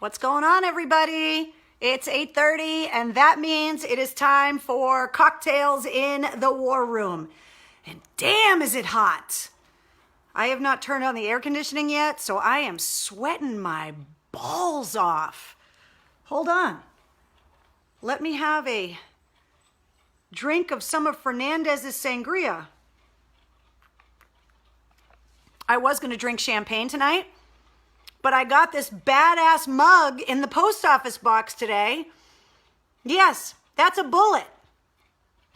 What's going on, everybody? It's 8:30, and that means it is time for cocktails in the war room. And damn, is it hot. I have not turned on the air conditioning yet, so I am sweating my balls off. Hold on. Let me have a drink of some of Fernandez's sangria. I was going to drink champagne tonight, but I got this badass mug in the post office box today. Yes, that's a bullet.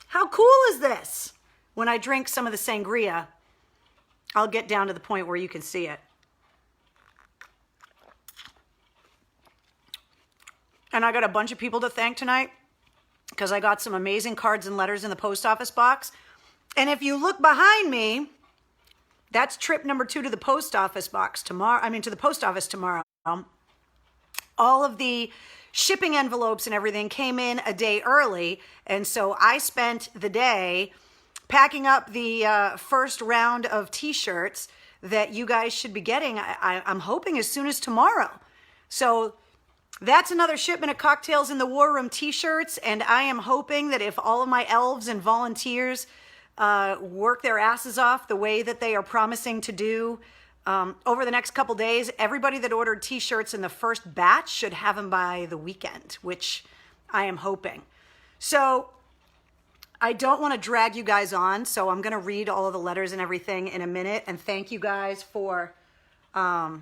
How cool is this? When I drink some of the sangria, I'll get down to the point where you can see it. And I got a bunch of people to thank tonight because I got some amazing cards and letters in the post office box. And if you look behind me, that's trip number 2 to the post office box tomorrow. To the post office tomorrow. All of the shipping envelopes and everything came in a day early. And so I spent the day packing up the first round of t-shirts that you guys should be getting. I'm hoping as soon as tomorrow. So that's another shipment of cocktails in the War Room t-shirts. And I am hoping that if all of my elves and volunteers work their asses off the way that they are promising to do over the next couple days, everybody that ordered t-shirts in the first batch should have them by the weekend, which I am hoping. So I don't want to drag you guys on, so I'm going to read all of the letters and everything in a minute, and thank you guys for all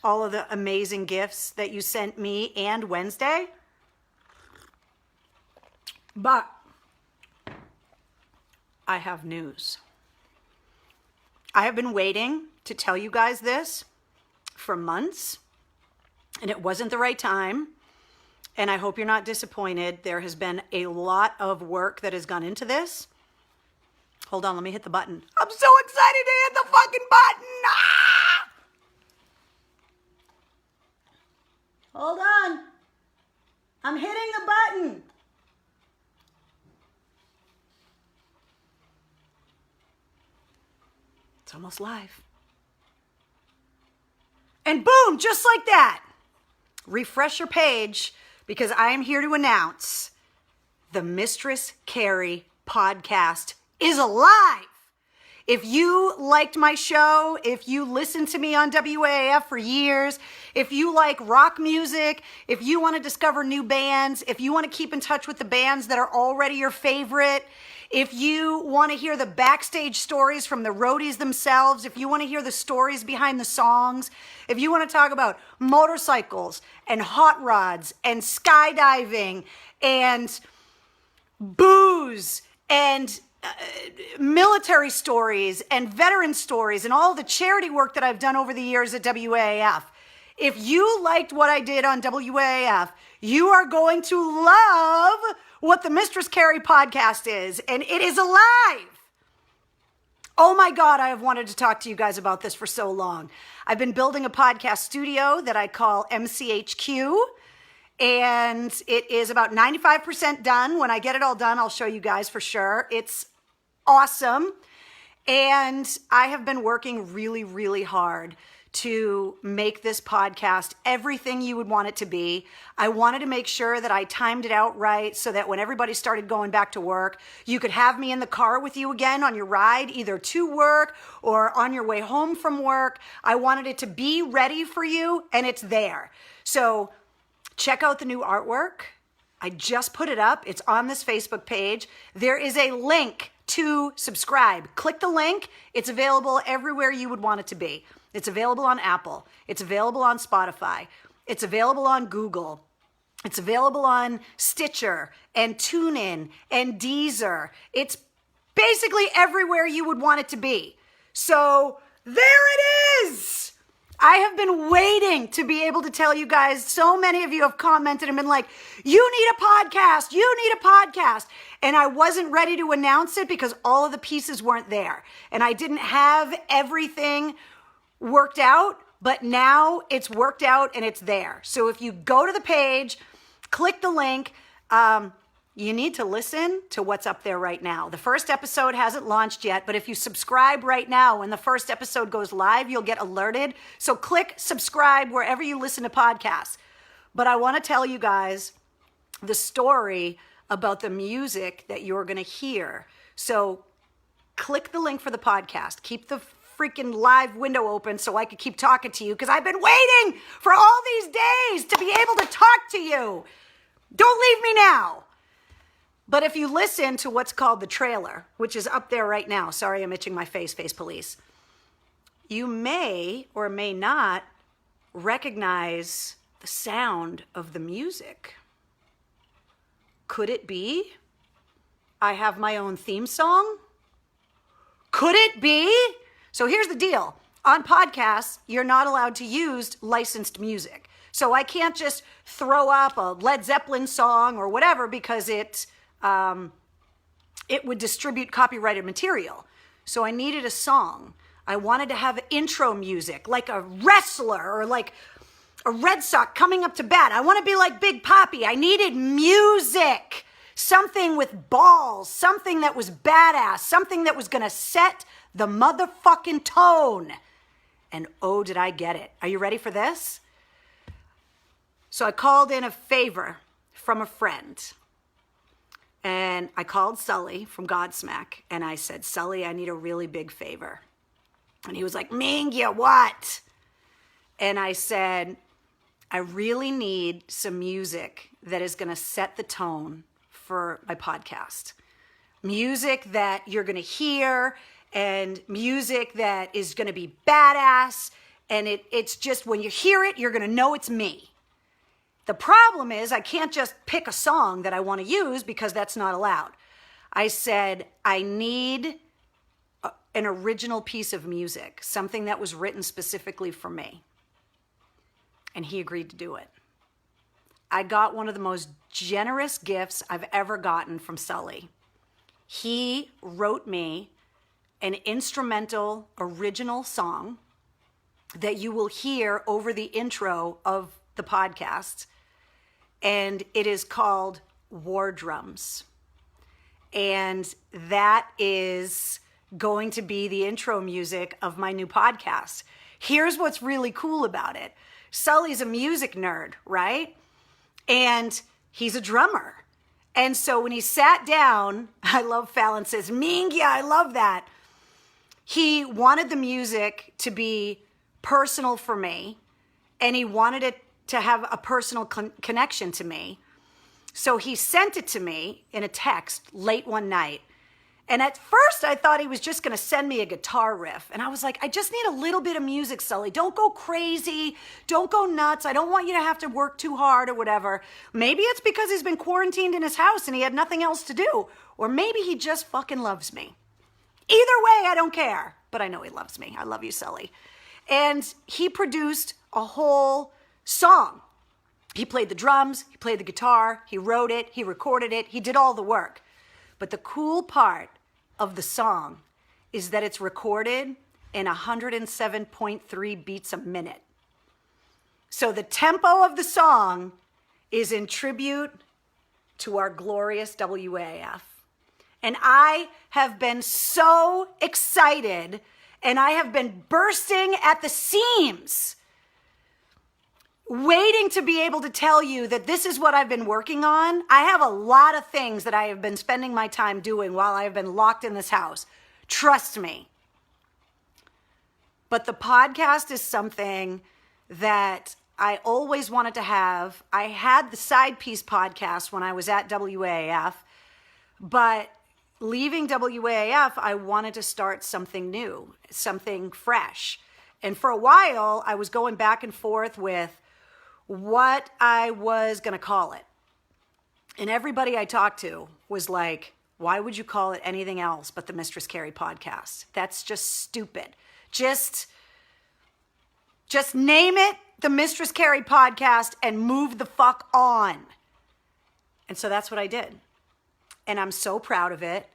of the amazing gifts that you sent me and Wednesday. But I have news. I have been waiting to tell you guys this for months, and it wasn't the right time. And I hope you're not disappointed. There has been a lot of work that has gone into this. Hold on, let me hit the button. I'm so excited to hit the fucking button. Ah! Hold on. I'm hitting the button. It's almost live. And boom, just like that. Refresh your page because I am here to announce the Mistress Carrie podcast is alive. If you liked my show, if you listened to me on WAAF for years, if you like rock music, if you want to discover new bands, if you want to keep in touch with the bands that are already your favorite, if you want to hear the backstage stories from the roadies themselves, if you want to hear the stories behind the songs, if you want to talk about motorcycles and hot rods and skydiving and booze and military stories and veteran stories and all the charity work that I've done over the years at WAAF. If you liked what I did on WAAF, you are going to love what the Mistress Carrie podcast is, and it is alive. Oh my God, I have wanted to talk to you guys about this for so long. I've been building a podcast studio that I call MCHQ, and it is about 95% done. When I get it all done, I'll show you guys for sure. It's awesome. And I have been working really, really hard to make this podcast everything you would want it to be. I wanted to make sure that I timed it out right so that when everybody started going back to work, you could have me in the car with you again on your ride, either to work or on your way home from work. I wanted it to be ready for you, and it's there. So check out the new artwork. I just put it up. It's on this Facebook page. There is a link to subscribe. Click the link. It's available everywhere you would want it to be. It's available on Apple. It's available on Spotify. It's available on Google. It's available on Stitcher and TuneIn and Deezer. It's basically everywhere you would want it to be. So there it is. I have been waiting to be able to tell you guys. So many of you have commented and been like, you need a podcast. You need a podcast. And I wasn't ready to announce it because all of the pieces weren't there. And I didn't have everything worked out, but now it's worked out and it's there. So if you go to the page, click the link, you need to listen to what's up there right now. The first episode hasn't launched yet, but if you subscribe right now, when the first episode goes live, you'll get alerted. So click subscribe wherever you listen to podcasts. But I want to tell you guys the story about the music that you're going to hear. So click the link for the podcast. Keep the freaking live window open so I could keep talking to you, because I've been waiting for all these days to be able to talk to you. Don't leave me now. But if you listen to what's called the trailer, which is up there right now, sorry, I'm itching my face police, you may or may not recognize the sound of the music. Could it be I have my own theme song? Could it be? So here's the deal. On podcasts, you're not allowed to use licensed music. So I can't just throw up a Led Zeppelin song or whatever, because it would distribute copyrighted material. So I needed a song. I wanted to have intro music, like a wrestler or like a Red Sox coming up to bat. I want to be like Big Papi. I needed music, something with balls, something that was badass, something that was going to set the motherfucking tone. And oh, did I get it. Are you ready for this? So I called in a favor from a friend. And I called Sully from Godsmack, and I said, Sully, I need a really big favor. And he was like, Mingya, what? And I said, I really need some music that is going to set the tone for my podcast. Music that you're going to hear, and music that is going to be badass. And it's just, when you hear it, you're going to know it's me. The problem is I can't just pick a song that I want to use, because that's not allowed. I said, I need an original piece of music, something that was written specifically for me. And he agreed to do it. I got one of the most generous gifts I've ever gotten from Sully. He wrote me an instrumental original song that you will hear over the intro of the podcast. And it is called War Drums. And that is going to be the intro music of my new podcast. Here's what's really cool about it. Sully's a music nerd, right? And he's a drummer. And so when he sat down, I love Fallon says, Mingya, I love that. He wanted the music to be personal for me, and he wanted it to have a personal connection to me. So he sent it to me in a text late one night. And at first I thought he was just going to send me a guitar riff. And I was like, I just need a little bit of music, Sully. Don't go crazy. Don't go nuts. I don't want you to have to work too hard or whatever. Maybe it's because he's been quarantined in his house and he had nothing else to do. Or maybe he just fucking loves me. Either way, I don't care. But I know he loves me. I love you, Sully. And he produced a whole song. He played the drums, he played the guitar, he wrote it, he recorded it, he did all the work. But the cool part of the song is that it's recorded in 107.3 beats a minute. So the tempo of the song is in tribute to our glorious WAF. And I have been so excited, and I have been bursting at the seams, waiting to be able to tell you that this is what I've been working on. I have a lot of things that I have been spending my time doing while I have been locked in this house. Trust me. But the podcast is something that I always wanted to have. I had the Side Piece podcast when I was at WAF, but leaving WAF, I wanted to start something new, something fresh. And for a while, I was going back and forth with what I was going to call it. And everybody I talked to was like, why would you call it anything else but the Mistress Carrie podcast? That's just stupid. Just name it the Mistress Carrie podcast and move the fuck on. And so that's what I did. And I'm so proud of it.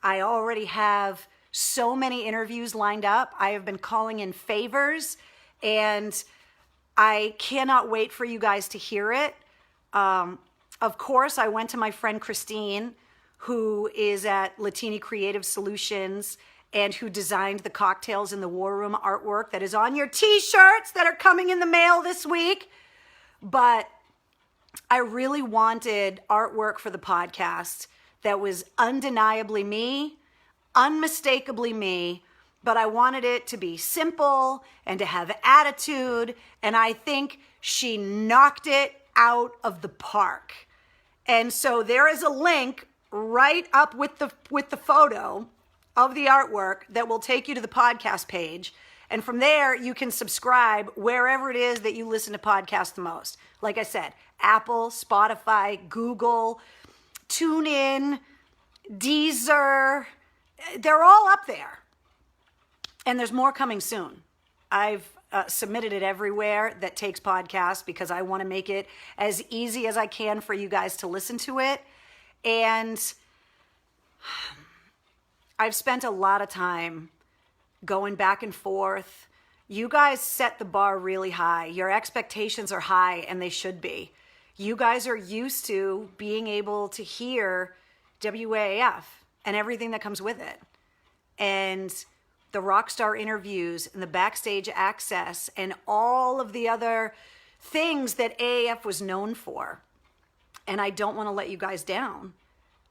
I already have so many interviews lined up. I have been calling in favors, and I cannot wait for you guys to hear it. A of course, I went to my friend Christine, who is at Latini Creative Solutions and who designed the cocktails in the WarRoom artwork that is on your t-shirts that are coming in the mail this week. But I really wanted artwork for the podcast that was undeniably me, unmistakably me, but I wanted it to be simple and to have attitude, and I think she knocked it out of the park. And so there is a link right up with the photo of the artwork that will take you to the podcast page. And from there, you can subscribe wherever it is that you listen to podcasts the most. Like I said, Apple, Spotify, Google, TuneIn, Deezer, they're all up there. And there's more coming soon. I've submitted it everywhere that takes podcasts because I want to make it as easy as I can for you guys to listen to it. And I've spent a lot of time going back and forth. You guys set the bar really high. Your expectations are high, and they should be. You guys are used to being able to hear WAAF and everything that comes with it. And the rock star interviews and the backstage access and all of the other things that AAF was known for. And I don't want to let you guys down.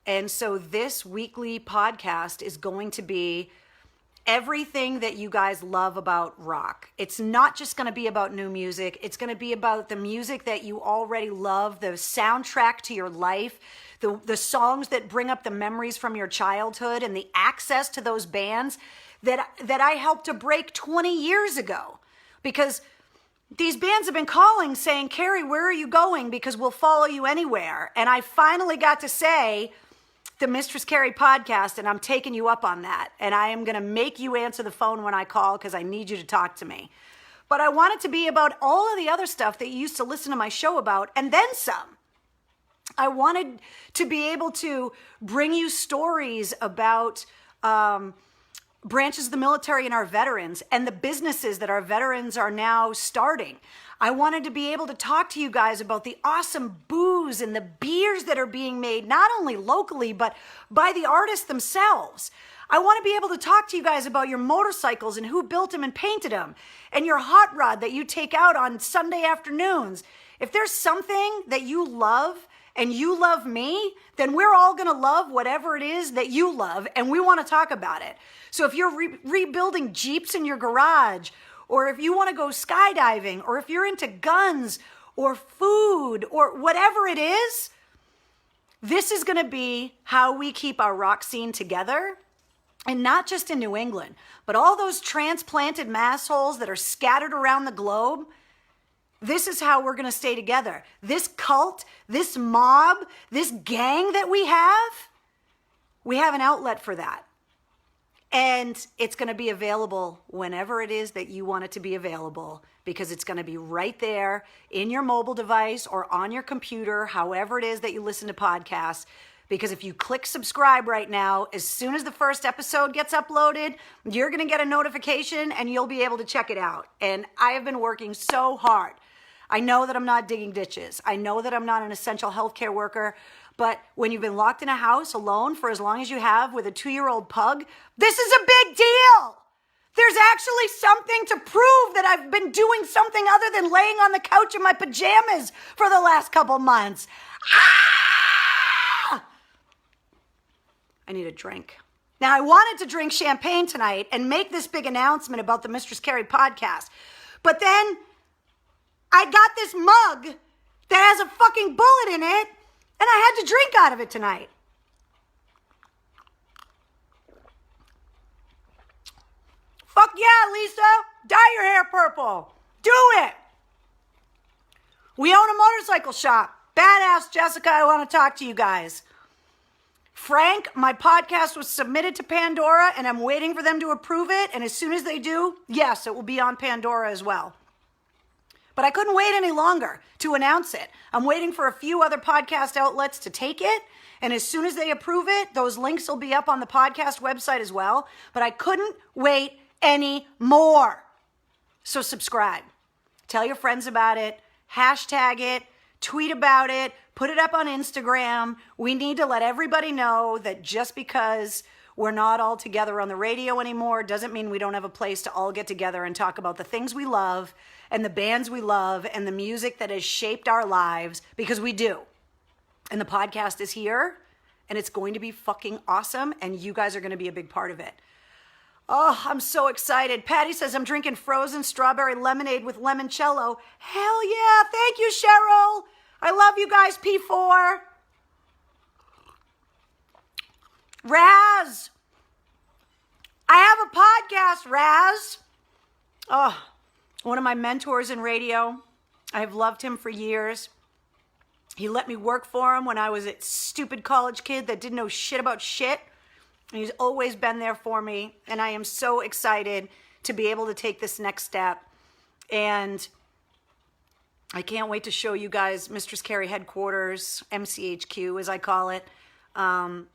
And so this weekly podcast is going to be everything that you guys love about rock. It's not just going to be about new music. It's going to be about the music that you already love, the soundtrack to your life, the songs that bring up the memories from your childhood and the access to those bands that I helped to break 20 years ago. Because these bands have been calling saying, Carrie, where are you going? Because we'll follow you anywhere. And I finally got to say the Mistress Carrie podcast, and I'm taking you up on that. And I am going to make you answer the phone when I call because I need you to talk to me. But I want it to be about all of the other stuff that you used to listen to my show about, and then some. I wanted to be able to bring you stories about branches of the military and our veterans and the businesses that our veterans are now starting. I wanted to be able to talk to you guys about the awesome booze and the beers that are being made, not only locally, but by the artists themselves. I want to be able to talk to you guys about your motorcycles and who built them and painted them, and your hot rod that you take out on Sunday afternoons. If there's something that you love and you love me, then we're all going to love whatever it is that you love, and we want to talk about it. So if you're rebuilding Jeeps in your garage, or if you want to go skydiving, or if you're into guns or food or whatever it is, this is going to be how we keep our rock scene together. And not just in New England, but all those transplanted massholes that are scattered around the globe. This is how we're going to stay together. This cult, this mob, this gang that we have an outlet for that. And it's going to be available whenever it is that you want it to be available, because it's going to be right there in your mobile device or on your computer, however it is that you listen to podcasts. Because if you click subscribe right now, as soon as the first episode gets uploaded, you're going to get a notification and you'll be able to check it out. And I have been working so hard. I know that I'm not digging ditches. I know that I'm not an essential healthcare worker. But when you've been locked in a house alone for as long as you have with a 2-year-old pug, this is a big deal. There's actually something to prove that I've been doing something other than laying on the couch in my pajamas for the last couple months. I need a drink. Now, I wanted to drink champagne tonight and make this big announcement about the Mistress Carrie podcast. But then I got this mug that has a fucking bullet in it, and I had to drink out of it tonight. Fuck yeah, Lisa. Dye your hair purple. Do it. We own a motorcycle shop. Badass Jessica, I want to talk to you guys. Frank, my podcast was submitted to Pandora, and I'm waiting for them to approve it. And as soon as they do, yes, it will be on Pandora as well. But I couldn't wait any longer to announce it. I'm waiting for a few other podcast outlets to take it. And as soon as they approve it, those links will be up on the podcast website as well. But I couldn't wait any more. So subscribe. Tell your friends about it. Hashtag it. tweet about it, put it up on Instagram. We need to let everybody know that just because we're not all together on the radio anymore doesn't mean we don't have a place to all get together and talk about the things we love and the bands we love and the music that has shaped our lives, because we do. And the podcast is here, and it's going to be fucking awesome, and you guys are going to be a big part of it. Oh, I'm so excited. Patty says, I'm drinking frozen strawberry lemonade with limoncello. Hell yeah. Thank you, Cheryl. I love you guys, P4. Raz. I have a podcast, Raz. Oh, one of my mentors in radio. I have loved him for years. He let me work for him when I was a stupid college kid that didn't know shit about shit. He's always been there for me, and I am so excited to be able to take this next step. And I can't wait to show you guys Mistress Carrie headquarters, MCHQ as I call it, and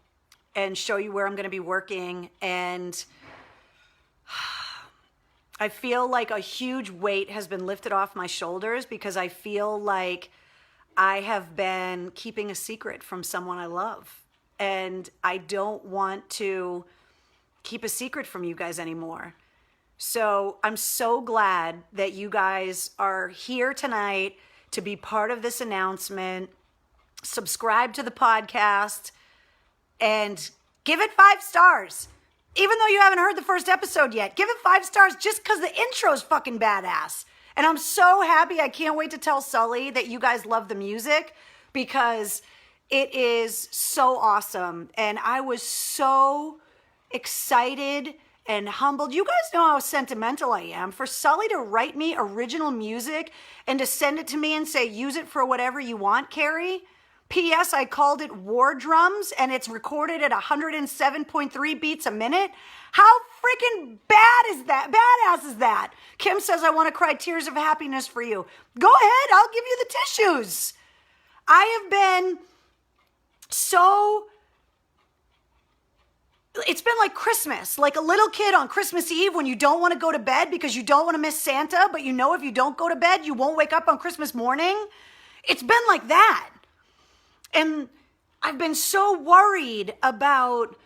show you where I'm going to be working. And I feel like a huge weight has been lifted off my shoulders, because I feel like I have been keeping a secret from someone I love. And I don't want to keep a secret from you guys anymore. So I'm so glad that you guys are here tonight to be part of this announcement. Subscribe to the podcast and give it 5 stars. Even though you haven't heard the first episode yet, give it 5 stars just because the intro is fucking badass. And I'm so happy. I can't wait to tell Sully that you guys love the music, because it is so awesome. And I was so excited and humbled. You guys know how sentimental I am. For Sully to write me original music and to send it to me and say, use it for whatever you want, Carrie. P.S. I called it War Drums, and it's recorded at 107.3 beats a minute. How freaking badass is that? Kim says, I want to cry tears of happiness for you. Go ahead, I'll give you the tissues. I have been it's been like Christmas, like a little kid on Christmas Eve when you don't want to go to bed because you don't want to miss Santa, but you know if you don't go to bed, you won't wake up on Christmas morning. It's been like that. And I've been so worried about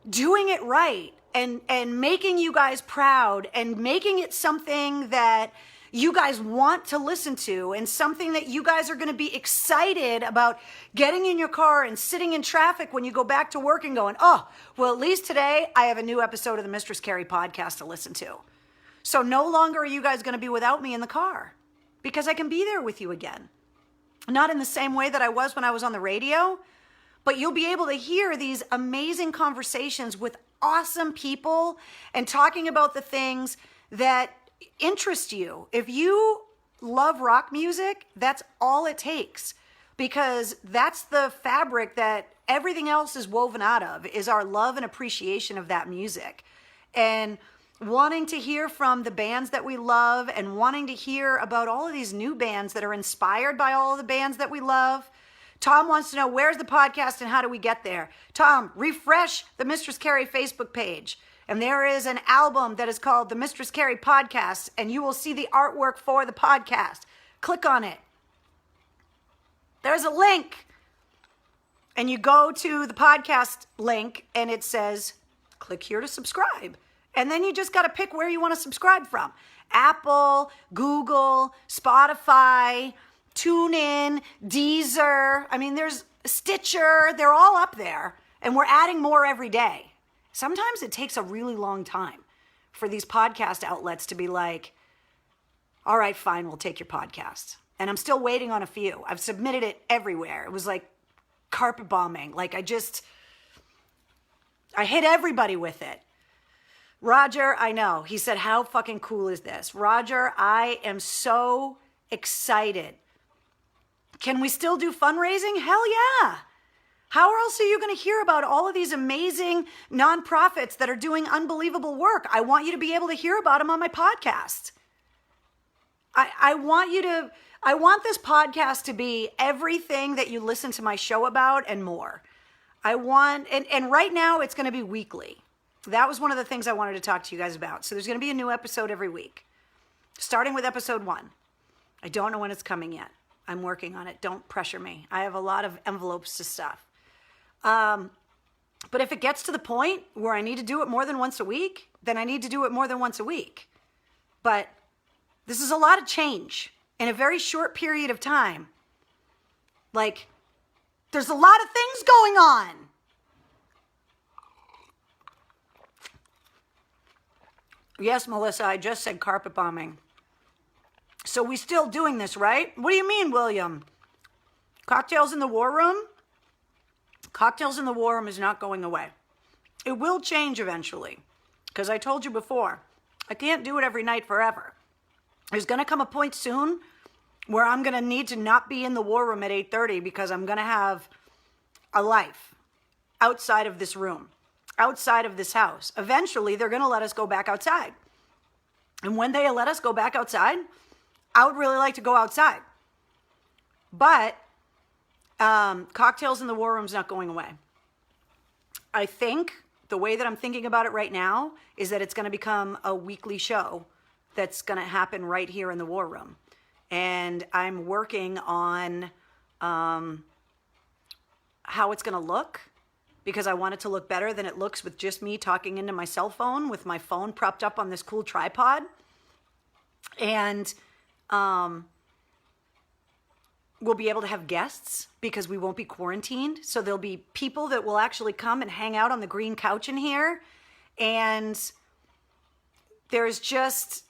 doing it right and making you guys proud and making it something that you guys want to listen to, and something that you guys are going to be excited about getting in your car and sitting in traffic when you go back to work and going, oh, well, at least today I have a new episode of the Mistress Carrie podcast to listen to. So no longer are you guys going to be without me in the car, because I can be there with you again. Not in the same way that I was when I was on the radio, but you'll be able to hear these amazing conversations with awesome people and talking about the things that interest you. If you love rock music, that's all it takes, because that's the fabric that everything else is woven out of, is our love and appreciation of that music. And wanting to hear from the bands that we love, and wanting to hear about all of these new bands that are inspired by all of the bands that we love. Tom wants to know, where's the podcast and how do we get there? Tom, refresh the Mistress Carrie Facebook page, and there is an album that is called the Mistress Carrie Podcast, and you will see the artwork for the podcast. Click on it. There's a link, and you go to the podcast link, and it says, click here to subscribe. And then you just got to pick where you want to subscribe from. Apple, Google, Spotify, TuneIn, Deezer. I mean, there's Stitcher. They're all up there. And we're adding more every day. Sometimes it takes a really long time for these podcast outlets to be like, all right, fine, we'll take your podcast. And I'm still waiting on a few. I've submitted it everywhere. It was like carpet bombing. Like I hit everybody with it. Roger, I know. He said, how fucking cool is this? Roger, I am so excited. Can we still do fundraising? Hell yeah. How else are you going to hear about all of these amazing nonprofits that are doing unbelievable work? I want you to be able to hear about them on my podcast. I want this podcast to be everything that you listen to my show about and more. And right now it's going to be weekly. That was one of the things I wanted to talk to you guys about. So there's going to be a new episode every week, starting with episode 1. I don't know when it's coming yet. I'm working on it. Don't pressure me. I have a lot of envelopes to stuff. But if it gets to the point where I need to do it more than once a week, then I need to do it more than once a week. But this is a lot of change in a very short period of time. Like, there's a lot of things going on. Yes, Melissa, I just said carpet bombing. So we still doing this, right? What do you mean, William? Cocktails in the War Room? Cocktails in the War Room is not going away. It will change eventually. Because I told you before, I can't do it every night forever. There's going to come a point soon where I'm going to need to not be in the War Room at 8:30 because I'm going to have a life outside of this room, outside of this house. Eventually, they're going to let us go back outside. And when they let us go back outside, I would really like to go outside. But Cocktails in the War Room is not going away. I think the way that I'm thinking about it right now is that it's going to become a weekly show that's going to happen right here in the War Room. And I'm working on how it's going to look, because I want it to look better than it looks with just me talking into my cell phone with my phone propped up on this cool tripod. And we'll be able to have guests because we won't be quarantined. So there'll be people that will actually come and hang out on the green couch in here. And there's just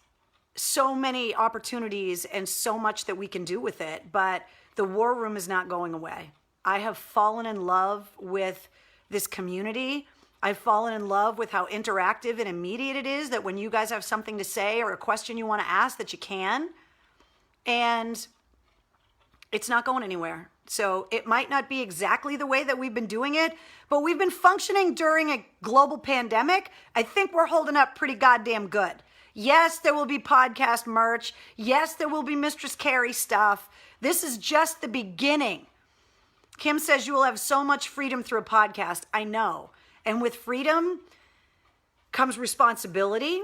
so many opportunities and so much that we can do with it. But the War Room is not going away. I have fallen in love with this community. I've fallen in love with how interactive and immediate it is, that when you guys have something to say or a question you want to ask, that you can. And it's not going anywhere. So it might not be exactly the way that we've been doing it, but we've been functioning during a global pandemic. I think we're holding up pretty goddamn good. Yes, there will be podcast merch. Yes, there will be Mistress Carrie stuff. This is just the beginning. Kim says you will have so much freedom through a podcast. I know. And with freedom comes responsibility.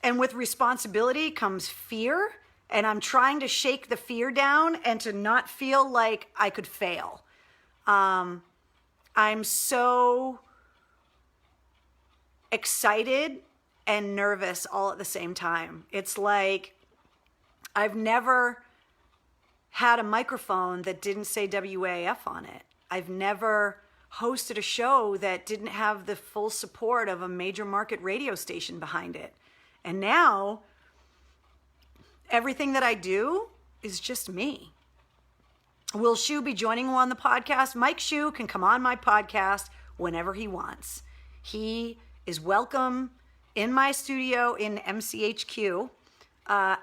And with responsibility comes fear. And I'm trying to shake the fear down and to not feel like I could fail. I'm so excited and nervous all at the same time. It's like I've never had a microphone that didn't say WAF on it. I've never hosted a show that didn't have the full support of a major market radio station behind it. And now everything that I do is just me. Will Shu be joining on the podcast? Mike Shu can come on my podcast whenever he wants. He is welcome in my studio in MCHQ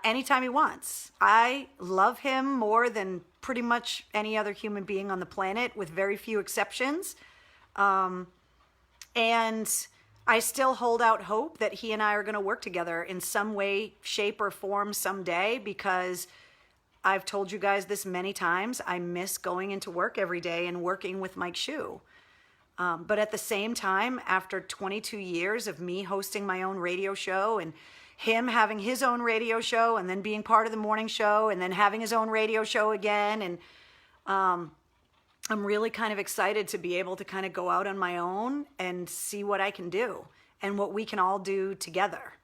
anytime he wants. I love him more than pretty much any other human being on the planet, with very few exceptions. And I still hold out hope that he and I are going to work together in some way, shape, or form someday, because I've told you guys this many times. I miss going into work every day and working with Mike Shu. But at the same time, after 22 years of me hosting my own radio show and him having his own radio show and then being part of the morning show and then having his own radio show again, and I'm really kind of excited to be able to kind of go out on my own and see what I can do and what we can all do together.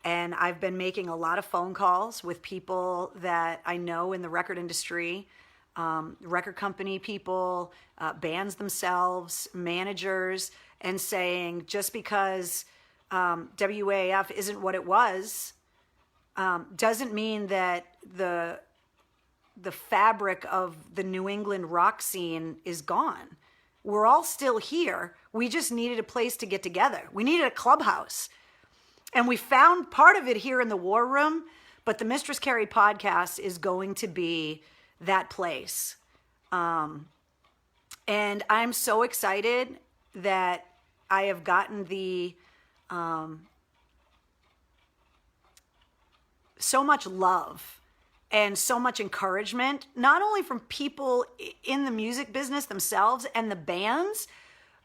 And I've been making a lot of phone calls with people that I know in the record industry, record company people, bands themselves, managers, and saying just because WAF isn't what it was doesn't mean that the fabric of the New England rock scene is gone. We're all still here. We just needed a place to get together. We needed a clubhouse. And we found part of it here in the War Room, but the Mistress Carrie podcast is going to be that place. And I'm so excited that I have gotten the so much love and so much encouragement, not only from people in the music business themselves and the bands,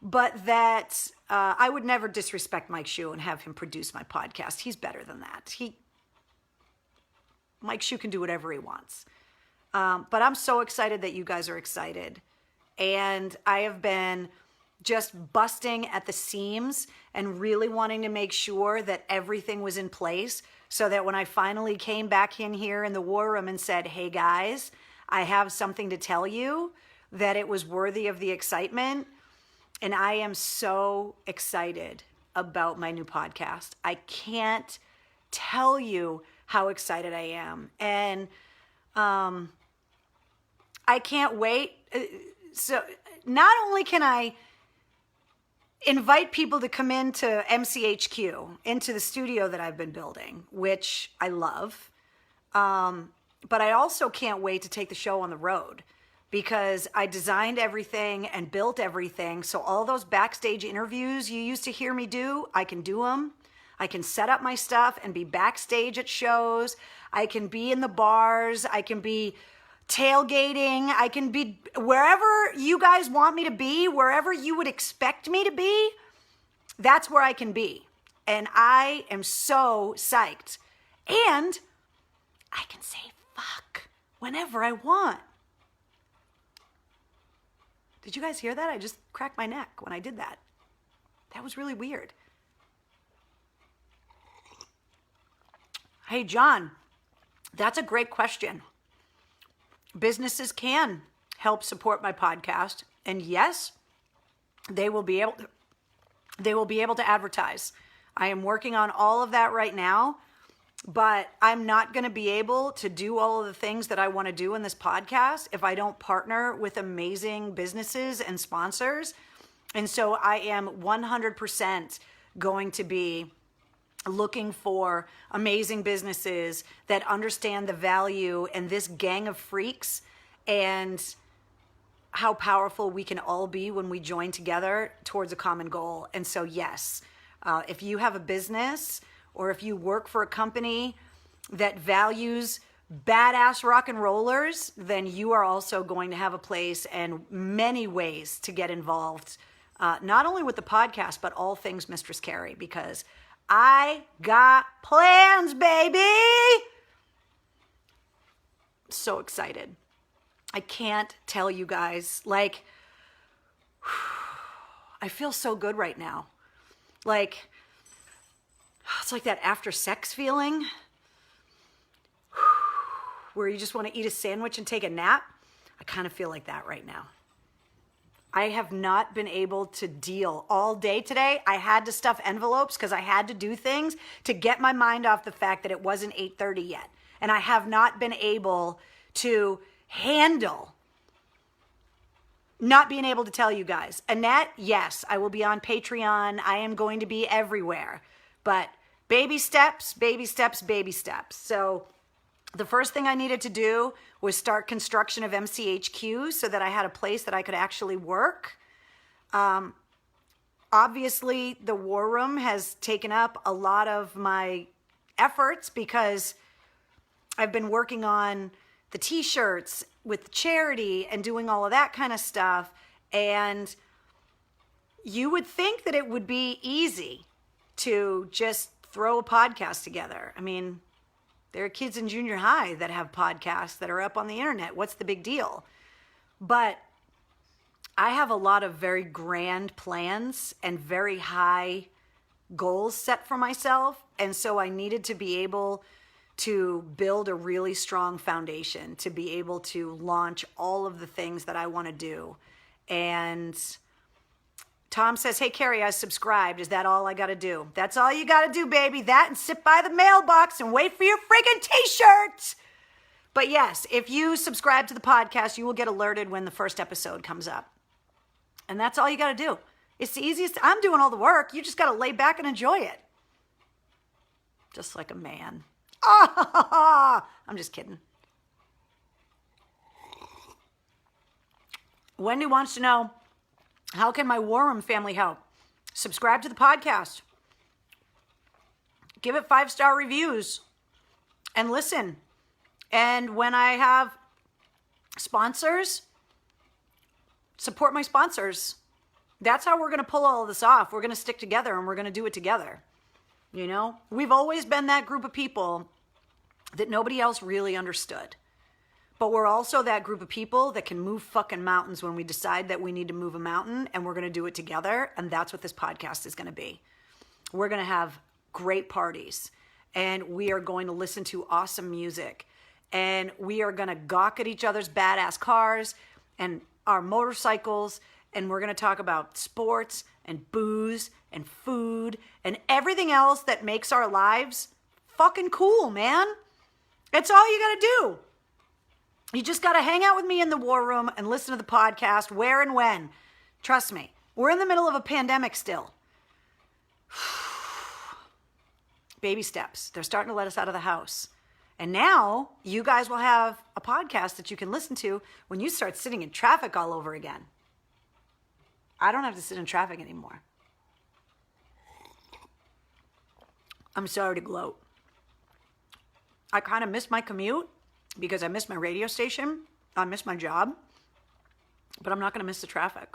but that I would never disrespect Mike Shu and have him produce my podcast. He's better than that. Mike Shu can do whatever he wants. But I'm so excited that you guys are excited. And I have been just busting at the seams and really wanting to make sure that everything was in place so that when I finally came back in here in the war room and said, hey guys, I have something to tell you, that it was worthy of the excitement. And I am so excited about my new podcast. I can't tell you how excited I am. And I can't wait. So not only can I invite people to come into MCHQ, into the studio that I've been building, which I love, but I also can't wait to take the show on the road, because I designed everything and built everything. So all those backstage interviews you used to hear me do, I can do them. I can set up my stuff and be backstage at shows. I can be in the bars. I can be tailgating. I can be wherever you guys want me to be, wherever you would expect me to be. That's where I can be. And I am so psyched. And I can say fuck whenever I want. Did you guys hear that? I just cracked my neck when I did that. That was really weird. Hey, John, that's a great question. Businesses can help support my podcast. And yes, they will be able to advertise. I am working on all of that right now, but I'm not going to be able to do all of the things that I want to do in this podcast if I don't partner with amazing businesses and sponsors. And so I am 100% going to be looking for amazing businesses that understand the value and this gang of freaks and how powerful we can all be when we join together towards a common goal. And so, yes, if you have a business or if you work for a company that values badass rock and rollers, then you are also going to have a place and many ways to get involved, not only with the podcast, but all things Mistress Carrie, because I got plans, baby. So excited. I can't tell you guys, like, I feel so good right now. Like, it's like that after sex feeling where you just want to eat a sandwich and take a nap. I kind of feel like that right now. I have not been able to deal all day today. I had to stuff envelopes because I had to do things to get my mind off the fact that it wasn't 8:30 yet. And I have not been able to handle not being able to tell you guys. Annette, yes, I will be on Patreon. I am going to be everywhere. But baby steps, baby steps, baby steps. So the first thing I needed to do was start construction of MCHQ so that I had a place that I could actually work. Obviously, the War Room has taken up a lot of my efforts because I've been working on the t-shirts with charity and doing all of that kind of stuff. And you would think that it would be easy to just throw a podcast together. I mean, there are kids in junior high that have podcasts that are up on the internet. What's the big deal? But I have a lot of very grand plans and very high goals set for myself. And so I needed to be able to build a really strong foundation to be able to launch all of the things that I want to do. And Tom says, hey, Carrie, I subscribed. Is that all I got to do? That's all you got to do, baby. That and sit by the mailbox and wait for your freaking t-shirt. But yes, if you subscribe to the podcast, you will get alerted when the first episode comes up. And that's all you got to do. It's the easiest. I'm doing all the work. You just got to lay back and enjoy it. Just like a man. Oh, I'm just kidding. Wendy wants to know, how can my War Room family help? Subscribe to the podcast. Give it 5-star reviews. And listen. And when I have sponsors, support my sponsors. That's how we're going to pull all of this off. We're going to stick together and we're going to do it together. You know, we've always been that group of people that nobody else really understood. But we're also that group of people that can move fucking mountains when we decide that we need to move a mountain, and we're going to do it together. And that's what this podcast is going to be. We're going to have great parties, and we are going to listen to awesome music, and we are going to gawk at each other's badass cars and our motorcycles, and we're going to talk about sports and booze and food and everything else that makes our lives fucking cool, man. It's all you got to do. You just got to hang out with me in the War Room and listen to the podcast where and when. Trust me, we're in the middle of a pandemic still. Baby steps. They're starting to let us out of the house. And now you guys will have a podcast that you can listen to when you start sitting in traffic all over again. I don't have to sit in traffic anymore. I'm sorry to gloat. I kind of miss my commute because I miss my radio station. I miss my job. But I'm not going to miss the traffic.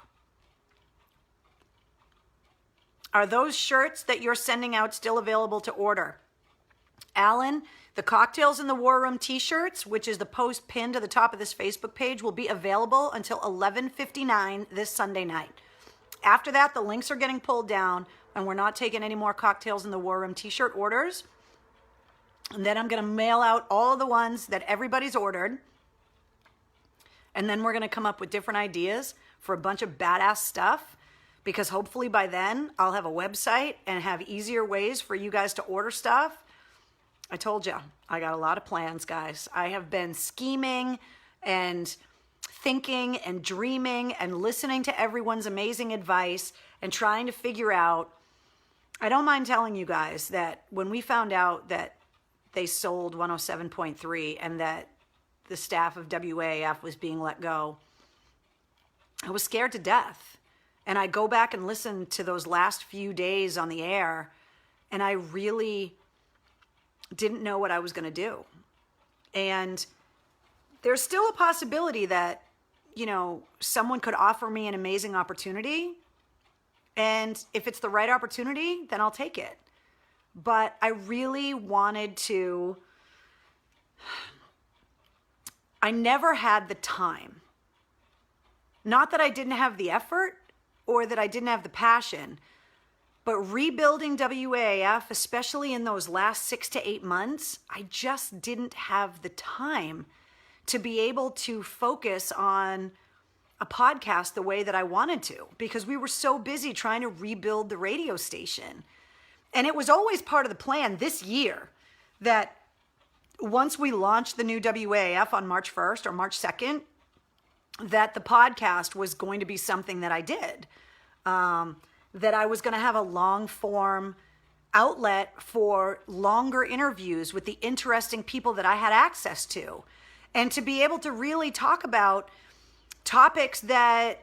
Are those shirts that you're sending out still available to order? Alan, the Cocktails in the War Room t-shirts, which is the post pinned to the top of this Facebook page, will be available until 11:59 this Sunday night. After that, the links are getting pulled down, and we're not taking any more Cocktails in the War Room t-shirt orders. And then I'm going to mail out all of the ones that everybody's ordered. And then we're going to come up with different ideas for a bunch of badass stuff, because hopefully by then I'll have a website and have easier ways for you guys to order stuff. I told you, I got a lot of plans, guys. I have been scheming and thinking and dreaming and listening to everyone's amazing advice and trying to figure out. I don't mind telling you guys that when we found out that they sold 107.3 and that the staff of WAAF was being let go, I was scared to death. And I go back and listen to those last few days on the air, and I really didn't know what I was going to do. And there's still a possibility that, you know, someone could offer me an amazing opportunity. And if it's the right opportunity, then I'll take it. But I really wanted to, I never had the time. Not that I didn't have the effort or that I didn't have the passion, but rebuilding WAAF, especially in those last 6 to 8 months, I just didn't have the time to be able to focus on a podcast the way that I wanted to, because we were so busy trying to rebuild the radio station. And it was always part of the plan this year that once we launched the new WAAF on March 1st or March 2nd, that the podcast was going to be something that I did. That I was going to have a long form outlet for longer interviews with the interesting people that I had access to, and to be able to really talk about topics that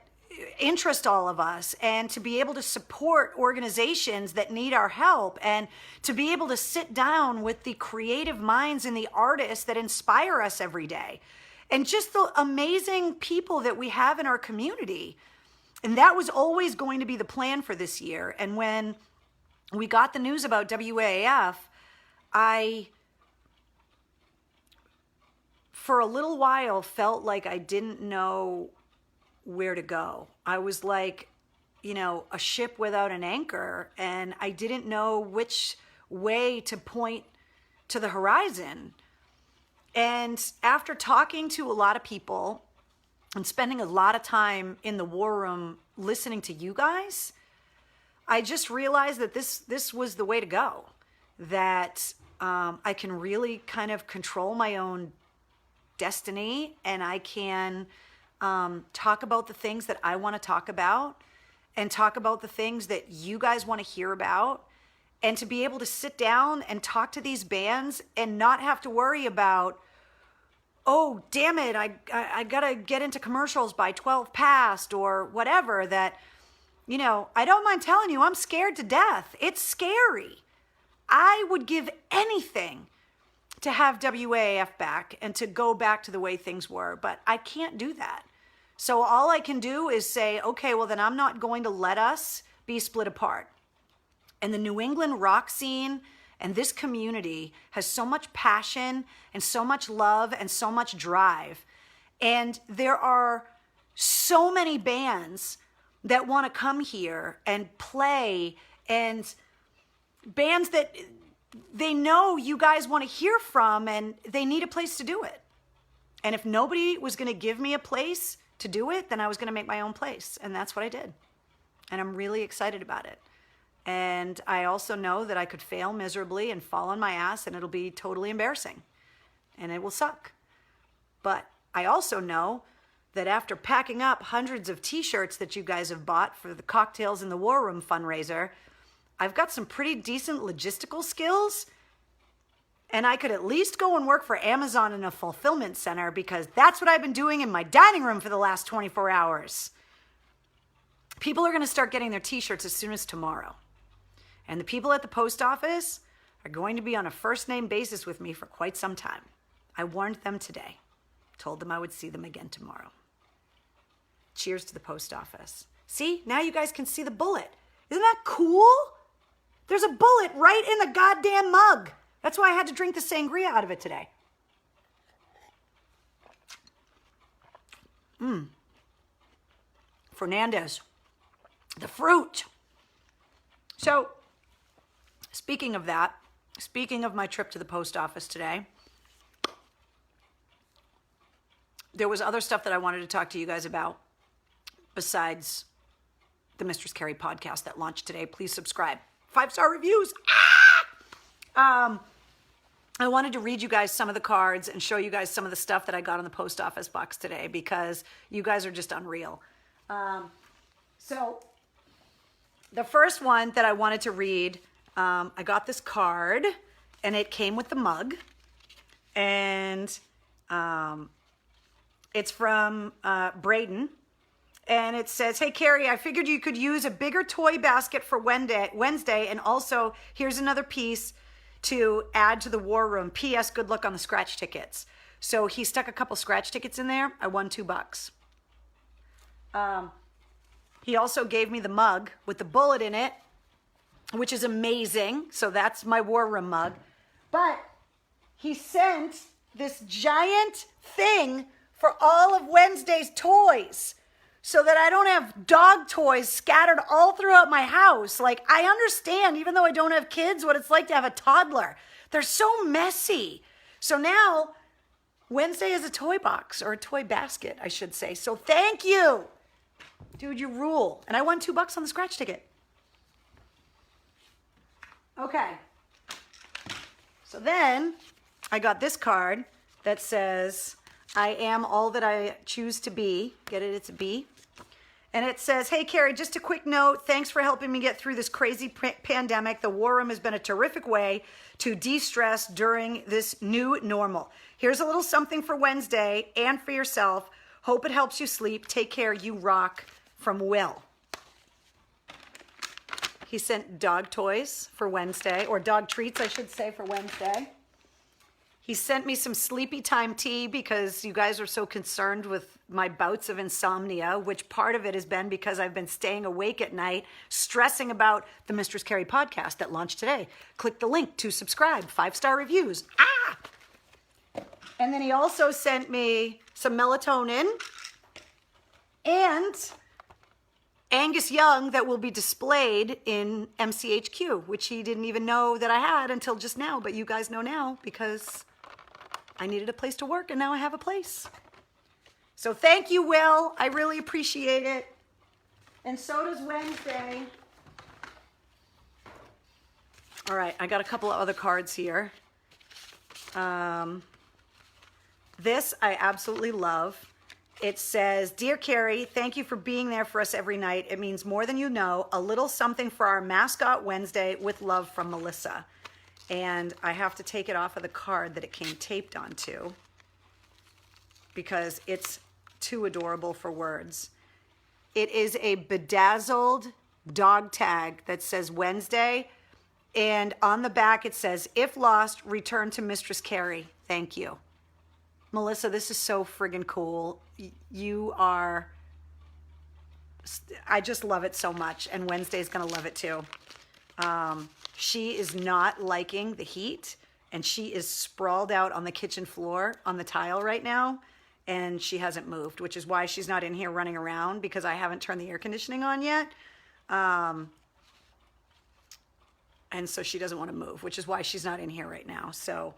interest all of us, and to be able to support organizations that need our help, and to be able to sit down with the creative minds and the artists that inspire us every day, and just the amazing people that we have in our community. And that was always going to be the plan for this year. And when we got the news about WAAF, I, for a little while, felt like I didn't know where to go. I was like, you know, a ship without an anchor, and I didn't know which way to point to the horizon. And after talking to a lot of people and spending a lot of time in the War Room listening to you guys, I just realized that this was the way to go. That I can really kind of control my own destiny, and I can talk about the things that I want to talk about, and talk about the things that you guys want to hear about, and to be able to sit down and talk to these bands and not have to worry about, oh, damn it, I gotta get into commercials by 12 past or whatever. That, you know, I don't mind telling you, I'm scared to death. It's scary. I would give anything to have WAAF back and to go back to the way things were, but I can't do that. So all I can do is say, okay, well then I'm not going to let us be split apart. And the New England rock scene and this community has so much passion and so much love and so much drive And there are so many bands that want to come here and play, and bands that they know you guys want to hear from, and they need a place to do it. And if nobody was going to give me a place to do it, then I was going to make my own place. And that's what I did. And I'm really excited about it. And I also know that I could fail miserably and fall on my ass, and it'll be totally embarrassing. And it will suck. But I also know that after packing up hundreds of t-shirts that you guys have bought for the Cocktails in the WarRoom fundraiser, I've got some pretty decent logistical skills, and I could at least go and work for Amazon in a fulfillment center, because that's what I've been doing in my dining room for the last 24 hours. People are going to start getting their t-shirts as soon as tomorrow. And the people at the post office are going to be on a first-name basis with me for quite some time. I warned them today. Told them I would see them again tomorrow. Cheers to the post office. See, now you guys can see the bullet. Isn't that cool? There's a bullet right in the goddamn mug. That's why I had to drink the sangria out of it today. Fernandez. The fruit. So, speaking of that, speaking of my trip to the post office today, there was other stuff that I wanted to talk to you guys about besides the Mistress Carrie podcast that launched today. Please subscribe. 5-star reviews. I wanted to read you guys some of the cards and show you guys some of the stuff that I got in the post office box today, because you guys are just unreal. So the first one that I wanted to read, I got this card, and it came with the mug, and it's from Braden. And it says, "Hey, Carrie, I figured you could use a bigger toy basket for Wednesday. And also, here's another piece to add to the war room. P.S. Good luck on the scratch tickets." So he stuck a couple scratch tickets in there. I won $2. He also gave me the mug with the bullet in it, which is amazing. So that's my war room mug. But he sent this giant thing for all of Wednesday's toys, so that I don't have dog toys scattered all throughout my house. Like, I understand, even though I don't have kids, what it's like to have a toddler. They're so messy. So now, Wednesday is a toy box, or a toy basket, I should say. So thank you. Dude, you rule. And I won $2 on the scratch ticket. Okay. So then, I got this card that says, "I am all that I choose to be." Get it? It's a B. And it says, "Hey, Carrie, just a quick note. Thanks for helping me get through this crazy pandemic. The War Room has been a terrific way to de-stress during this new normal. Here's a little something for Wednesday and for yourself. Hope it helps you sleep. Take care. You rock. From Will." He sent dog toys for Wednesday, or dog treats, I should say, for Wednesday. He sent me some sleepy time tea, because you guys are so concerned with my bouts of insomnia, which part of it has been because I've been staying awake at night, stressing about the Mistress Carrie podcast that launched today. Click the link to subscribe. 5-star reviews. And then he also sent me some melatonin and Angus Young that will be displayed in MCHQ, which he didn't even know that I had until just now, but you guys know now, because I needed a place to work, and now I have a place. So thank you, Will. I really appreciate it. And so does Wednesday. All right, I got a couple of other cards here. This I absolutely love. It says, "Dear Carrie, thank you for being there for us every night. It means more than you know. A little something for our mascot Wednesday, with love, from Melissa." And I have to take it off of the card that it came taped onto, because it's too adorable for words. It is a bedazzled dog tag that says Wednesday, and on the back it says, "If lost, return to Mistress Carrie. Thank you." Melissa, this is so friggin' cool. You are, I just love it so much, and Wednesday's gonna love it too. She is not liking the heat, and she is sprawled out on the kitchen floor on the tile right now, and she hasn't moved, which is why she's not in here running around, because I haven't turned the air conditioning on yet. And so she doesn't want to move, which is why she's not in here right now. So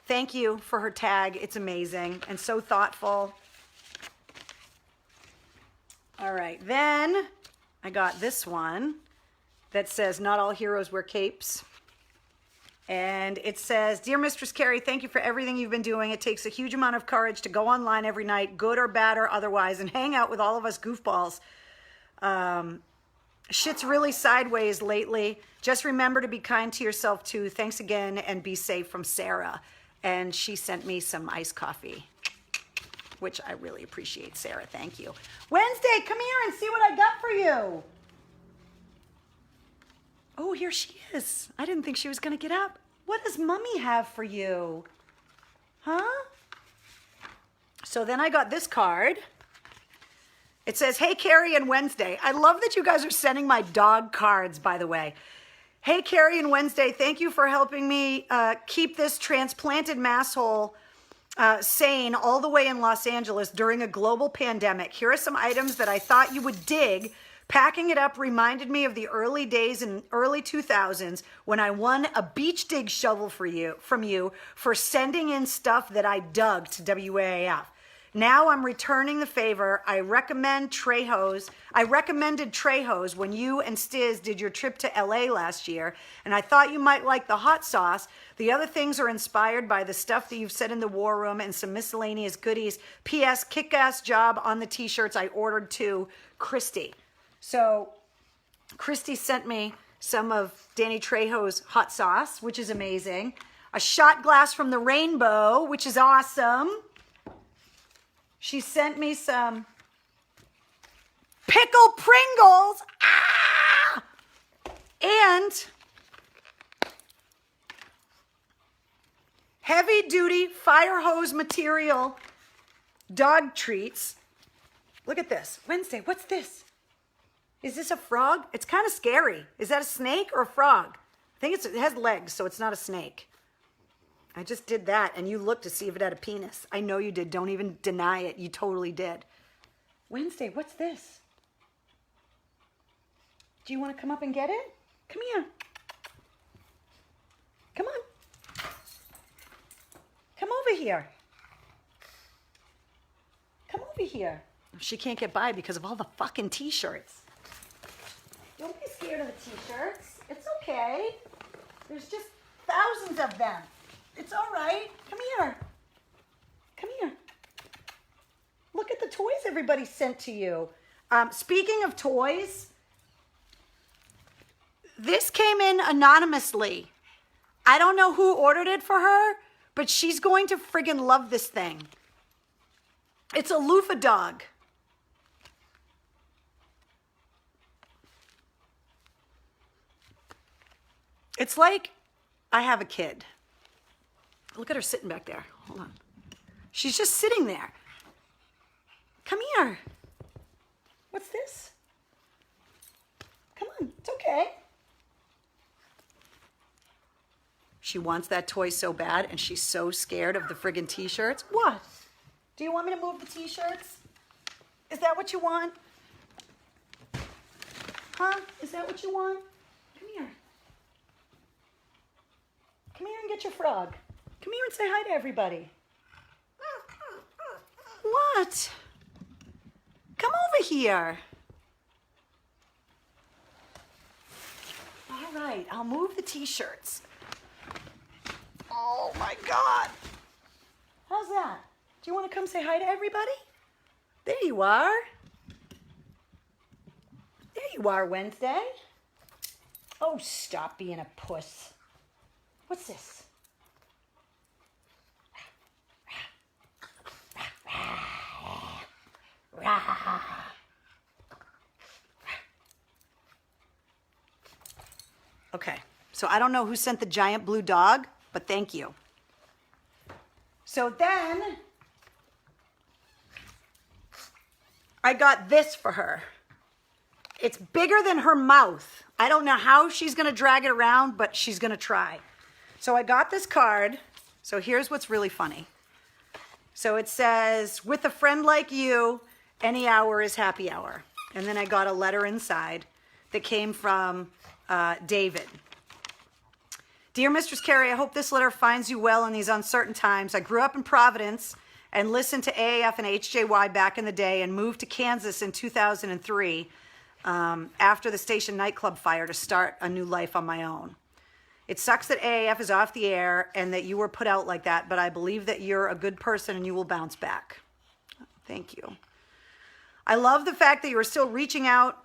thank you for her tag. It's amazing and so thoughtful. All right, then I got this one that says, "Not all heroes wear capes." And it says, "Dear Mistress Carrie, thank you for everything you've been doing. It takes a huge amount of courage to go online every night, good or bad or otherwise, and hang out with all of us goofballs. Shit's really sideways lately. Just remember to be kind to yourself too. Thanks again, and be safe, from Sarah." And she sent me some iced coffee, which I really appreciate, Sarah. Thank you. Wednesday, come here and see what I got for you. Oh, here she is. I didn't think she was going to get up. What does Mommy have for you? Huh? So then I got this card. It says, "Hey, Carrie and Wednesday." I love that you guys are sending my dog cards, by the way. "Hey, Carrie and Wednesday, thank you for helping me keep this transplanted masshole sane all the way in Los Angeles during a global pandemic. Here are some items that I thought you would dig. Packing it up reminded me of the early days in early 2000s when I won a beach dig shovel from you for sending in stuff that I dug to WAAF. Now I'm returning the favor. I recommended Trejo's when you and Stiz did your trip to LA last year, and I thought you might like the hot sauce. The other things are inspired by the stuff that you've said in the War Room and some miscellaneous goodies. P.S. Kick-ass job on the t-shirts I ordered too, Christy." So Christy sent me some of Danny Trejo's hot sauce, which is amazing. A shot glass from the Rainbow, which is awesome. She sent me some pickle Pringles. Ah! And heavy duty fire hose material dog treats. Look at this. Wednesday, what's this? Is this a frog? It's kind of scary. Is that a snake or a frog? I think it has legs, so it's not a snake. I just did that, and you looked to see if it had a penis. I know you did. Don't even deny it. You totally did. Wednesday, what's this? Do you want to come up and get it? Come here. Come on. Come over here. Come over here. She can't get by because of all the fucking t-shirts. Don't be scared of the t-shirts. It's okay. There's just thousands of them. It's all right. Come here. Come here. Look at the toys everybody sent to you. Speaking of toys, this came in anonymously. I don't know who ordered it for her, but she's going to friggin' love this thing. It's a loofah dog. It's like I have a kid. Look at her sitting back there. Hold on. She's just sitting there. Come here. What's this? Come on. It's okay. She wants that toy so bad, and she's so scared of the friggin' t-shirts. What? Do you want me to move the t-shirts? Is that what you want? Huh? Is that what you want? Come here. Come here and get your frog. Come here and say hi to everybody. What? Come over here. All right, I'll move the t-shirts. Oh my God. How's that? Do you want to come say hi to everybody? There you are. There you are, Wednesday. Oh, stop being a puss. What's this? Okay, so I don't know who sent the giant blue dog, but thank you. So then I got this for her. It's bigger than her mouth. I don't know how she's gonna drag it around, but she's gonna try. So I got this card. So here's what's really funny. So it says, with a friend like you, any hour is happy hour. And then I got a letter inside that came from David. Dear Mistress Carrie, I hope this letter finds you well in these uncertain times. I grew up in Providence and listened to AAF and HJY back in the day and moved to Kansas in 2003 after the station nightclub fire to start a new life on my own. It sucks that AAF is off the air and that you were put out like that, but I believe that you're a good person and you will bounce back. Thank you. I love the fact that you are still reaching out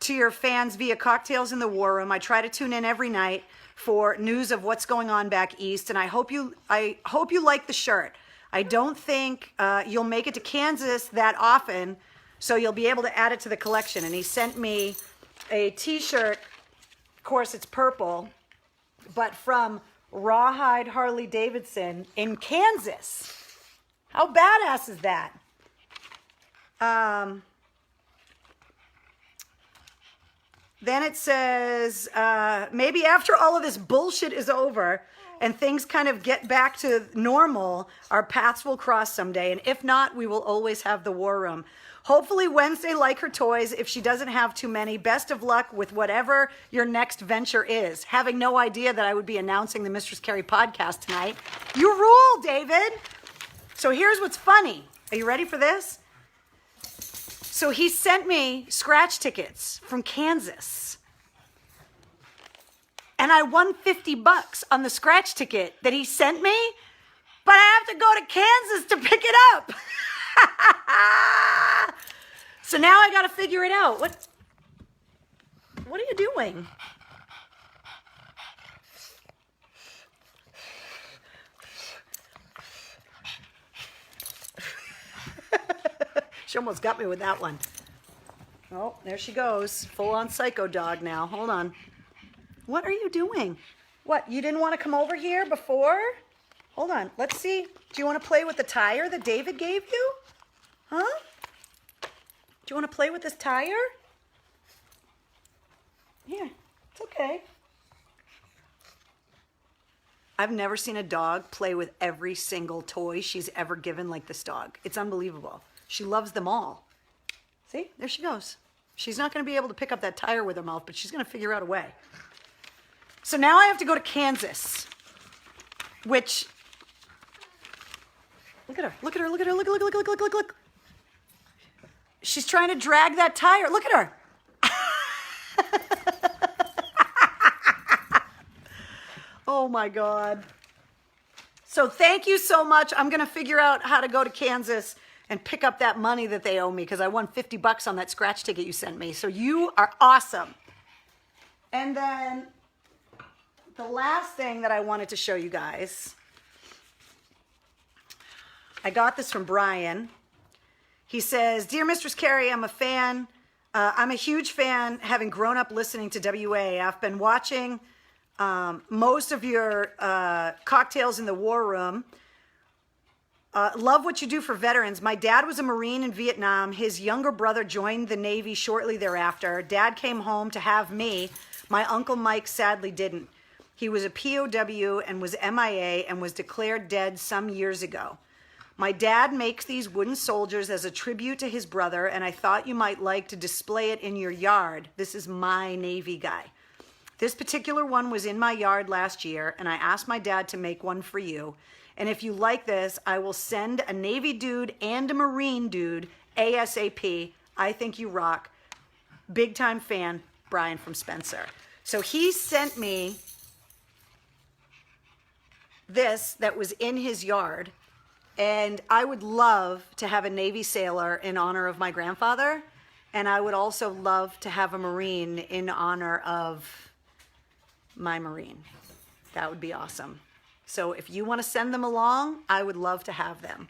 to your fans via Cocktails in the War Room. I try to tune in every night for news of what's going on back east, and I hope you like the shirt. I don't think you'll make it to Kansas that often, so you'll be able to add it to the collection. And he sent me a t-shirt. Of course, it's purple, but from Rawhide Harley Davidson in Kansas. How badass is that? Then it says, maybe after all of this bullshit is over and things kind of get back to normal, our paths will cross someday. And if not, we will always have the War Room. Hopefully Wednesday like her toys if she doesn't have too many. Best of luck with whatever your next venture is. Having no idea that I would be announcing the Mistress Carrie podcast tonight. You rule, David. So here's what's funny. Are you ready for this? So he sent me scratch tickets from Kansas. And I won $50 on the scratch ticket that he sent me, but I have to go to Kansas to pick it up. So now I got to figure it out. What are you doing? She almost got me with that one. Oh, there she goes. Full on psycho dog now. Hold on. What are you doing? What, you didn't want to come over here before? Hold on. Let's see. Do you want to play with the tire that David gave you? Huh? Do you want to play with this tire? Here. It's okay. I've never seen a dog play with every single toy she's ever given like this dog. It's unbelievable. She loves them all. See, there she goes. She's not going to be able to pick up that tire with her mouth, but she's going to figure out a way. So now I have to go to Kansas, which, look at her, look at her, look at her, look. She's trying to drag that tire. Look at her. Oh my God. So thank you so much. I'm going to figure out how to go to Kansas and pick up that money that they owe me because I won $50 on that scratch ticket you sent me. So you are awesome. And then the last thing that I wanted to show you guys, I got this from Brian. He says, Dear Mistress Carrie, I'm a fan. I'm a huge fan, having grown up listening to WA. I've been watching most of your Cocktails in the War Room. Love what you do for veterans. My dad was a Marine in Vietnam. His younger brother joined the Navy shortly thereafter. Dad came home to have me. My Uncle Mike sadly didn't. He was a POW and was MIA and was declared dead some years ago. My dad makes these wooden soldiers as a tribute to his brother, and I thought you might like to display it in your yard. This is my Navy guy. This particular one was in my yard last year, and I asked my dad to make one for you. And if you like this, I will send a Navy dude and a Marine dude ASAP. I think you rock. Big time fan, Brian from Spencer. So he sent me this that was in his yard. And I would love to have a Navy sailor in honor of my grandfather. And I would also love to have a Marine in honor of my Marine. That would be awesome. So if you want to send them along, I would love to have them.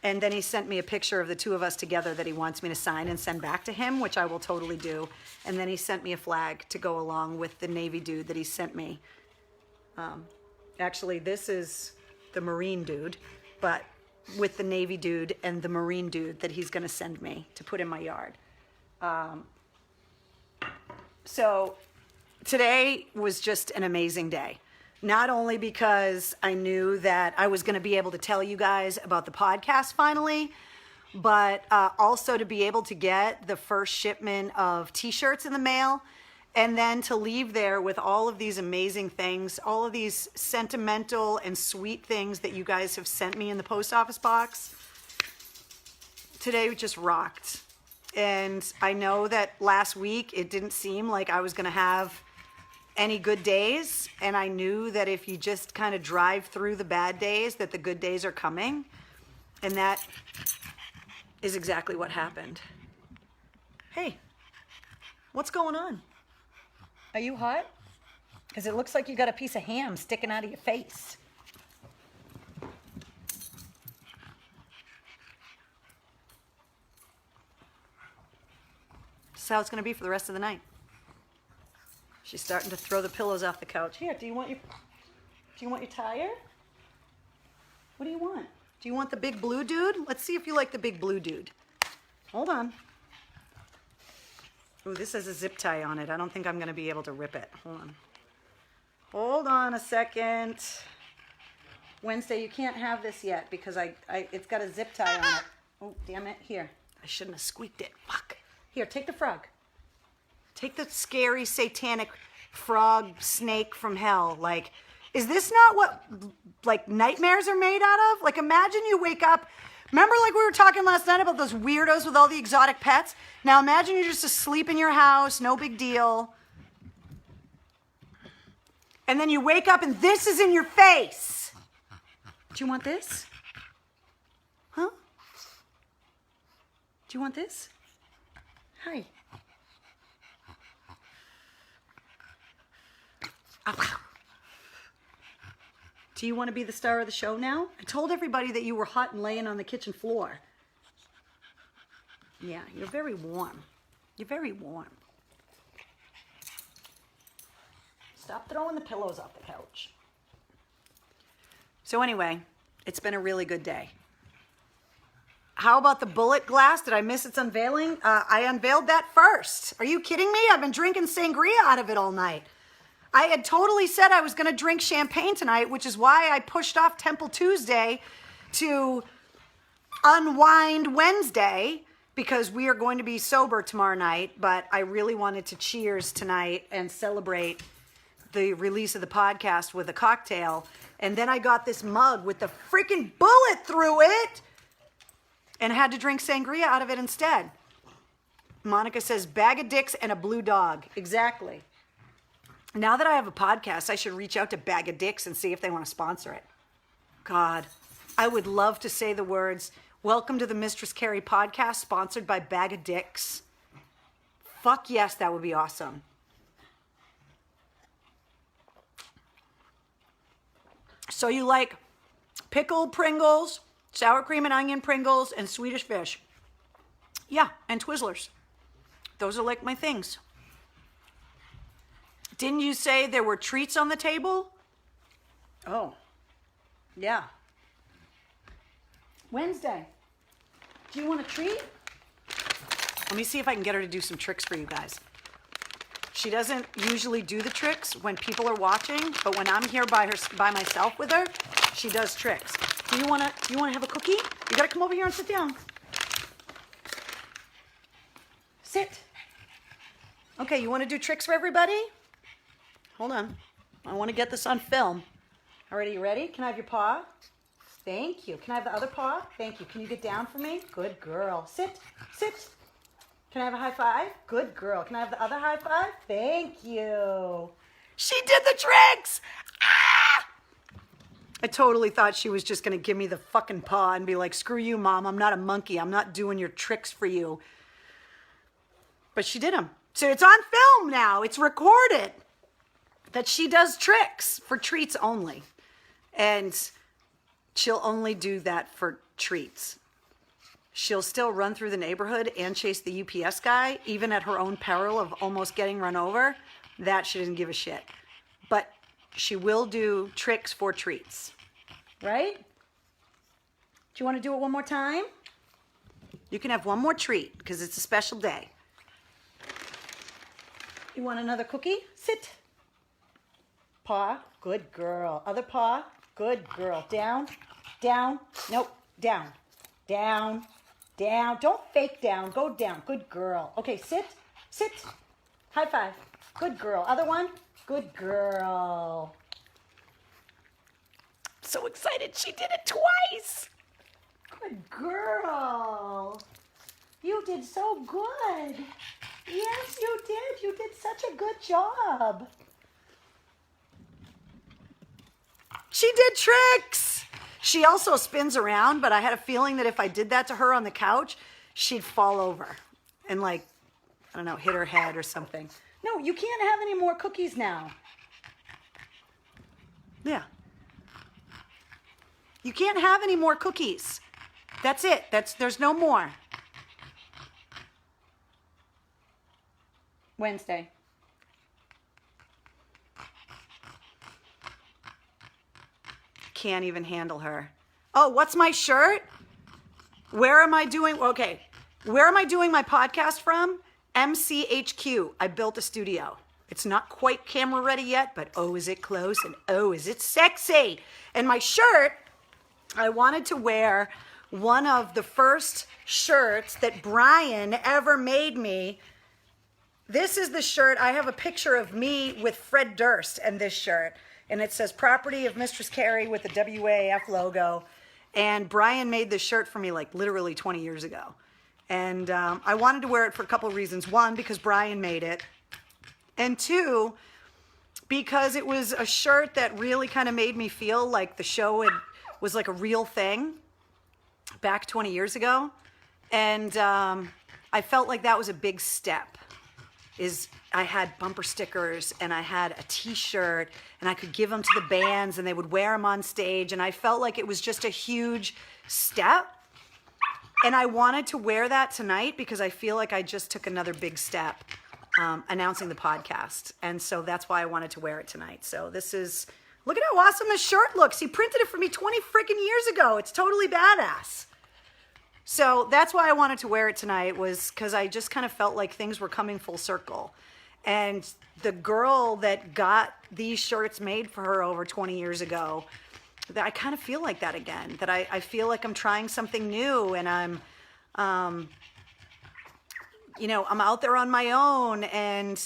And then he sent me a picture of the two of us together that he wants me to sign and send back to him, which I will totally do. And then he sent me a flag to go along with the Navy dude that he sent me. Actually, this is the Marine dude, but with the Navy dude and the Marine dude that he's going to send me to put in my yard. So today was just an amazing day. Not only because I knew that I was going to be able to tell you guys about the podcast finally, but also to be able to get the first shipment of t-shirts in the mail, and then to leave there with all of these amazing things, all of these sentimental and sweet things that you guys have sent me in the post office box. Today just rocked. And I know that last week it didn't seem like I was going to have any good days, and I knew that if you just kind of drive through the bad days, that the good days are coming, and that is exactly what happened. Hey, what's going on? Are you hot? Because it looks like you got a piece of ham sticking out of your face. This is how it's going to be for the rest of the night. She's starting to throw the pillows off the couch. Here, do you want your tire? What do you want? Do you want the big blue dude? Let's see if you like the big blue dude. Hold on. Ooh, this has a zip tie on it. I don't think I'm going to be able to rip it. Hold on. Hold on a second. Wednesday, you can't have this yet because it's got a zip tie on it. Oh, damn it. Here. I shouldn't have squeaked it. Fuck. Here, take the frog. Take the scary satanic frog snake from hell. Like, is this not what, like, nightmares are made out of? Like, imagine you wake up. Remember, like, we were talking last night about those weirdos with all the exotic pets? Now, imagine you're just asleep in your house, no big deal. And then you wake up and this is in your face. Do you want this? Huh? Do you want this? Hi. Do you want to be the star of the show now? I told everybody that you were hot and laying on the kitchen floor. Yeah, you're very warm. You're very warm. Stop throwing the pillows off the couch. So anyway, it's been a really good day. How about the bullet glass? Did I miss its unveiling? I unveiled that first. Are you kidding me? I've been drinking sangria out of it all night. I had totally said I was going to drink champagne tonight, which is why I pushed off Temple Tuesday to Unwind Wednesday, because we are going to be sober tomorrow night, but I really wanted to cheers tonight and celebrate the release of the podcast with a cocktail. And then I got this mug with the freaking bullet through it and had to drink sangria out of it instead. Monica says, bag of dicks and a blue dog. Exactly. Now that I have a podcast, I should reach out to Bag of Dicks and see if they want to sponsor it. God, I would love to say the words, welcome to the Mistress Carrie podcast, sponsored by Bag of Dicks. Fuck yes, that would be awesome. So you like pickled Pringles, sour cream and onion Pringles, and Swedish fish. Yeah, and Twizzlers. Those are like my things. Didn't you say there were treats on the table? Oh, yeah. Wednesday. Do you want a treat? Let me see if I can get her to do some tricks for you guys. She doesn't usually do the tricks when people are watching, but when I'm here by myself with her, she does tricks. Do you wanna have a cookie? You gotta come over here and sit down. Sit. Okay, you wanna do tricks for everybody? Hold on. I want to get this on film. All right, are you ready? Can I have your paw? Thank you. Can I have the other paw? Thank you. Can you get down for me? Good girl. Sit. Sit. Can I have a high five? Good girl. Can I have the other high five? Thank you. She did the tricks! Ah! I totally thought she was just going to give me the fucking paw and be like, screw you, Mom. I'm not a monkey. I'm not doing your tricks for you. But she did them. So it's on film now. It's recorded that she does tricks for treats only. And she'll only do that for treats. She'll still run through the neighborhood and chase the UPS guy, even at her own peril of almost getting run over. That she doesn't give a shit. But she will do tricks for treats. Right? Do you want to do it one more time? You can have one more treat because it's a special day. You want another cookie? Sit. paw, good girl. Other paw, good girl. Down, down, nope, down, down, down. Don't fake down, go down, good girl. Okay, sit, sit. High five, good girl. Other one, good girl. So excited, she did it twice. Good girl. You did so good. Yes, you did. You did such a good job. She did tricks. She also spins around, but I had a feeling that if I did that to her on the couch, she'd fall over and like, I don't know, hit her head or something. No, you can't have any more cookies now. Yeah. You can't have any more cookies. That's it. There's no more. Wednesday. Can't even handle her. Oh, what's my shirt? Where am I doing? Okay. Where am I doing my podcast from? MCHQ. I built a studio. It's not quite camera ready yet, but oh, is it close? And oh, is it sexy? And my shirt, I wanted to wear one of the first shirts that Brian ever made me. This is the shirt. I have a picture of me with Fred Durst and this shirt. And it says property of Mistress Carrie with the WAF logo. And Brian made this shirt for me like literally 20 years ago. And I wanted to wear it for a couple of reasons. One, because Brian made it. And two, because it was a shirt that really kind of made me feel like the show was like a real thing back 20 years ago. And I felt like that was a big step. I had bumper stickers and I had a t-shirt and I could give them to the bands and they would wear them on stage. And I felt like it was just a huge step. And I wanted to wear that tonight because I feel like I just took another big step announcing the podcast. And so that's why I wanted to wear it tonight. So this is, look at how awesome this shirt looks. He printed it for me 20 freaking years ago. It's totally badass. So that's why I wanted to wear it tonight, was because I just kind of felt like things were coming full circle. And the girl that got these shirts made for her over 20 years ago, that I kind of feel like that again, that I feel like I'm trying something new and I'm out there on my own. And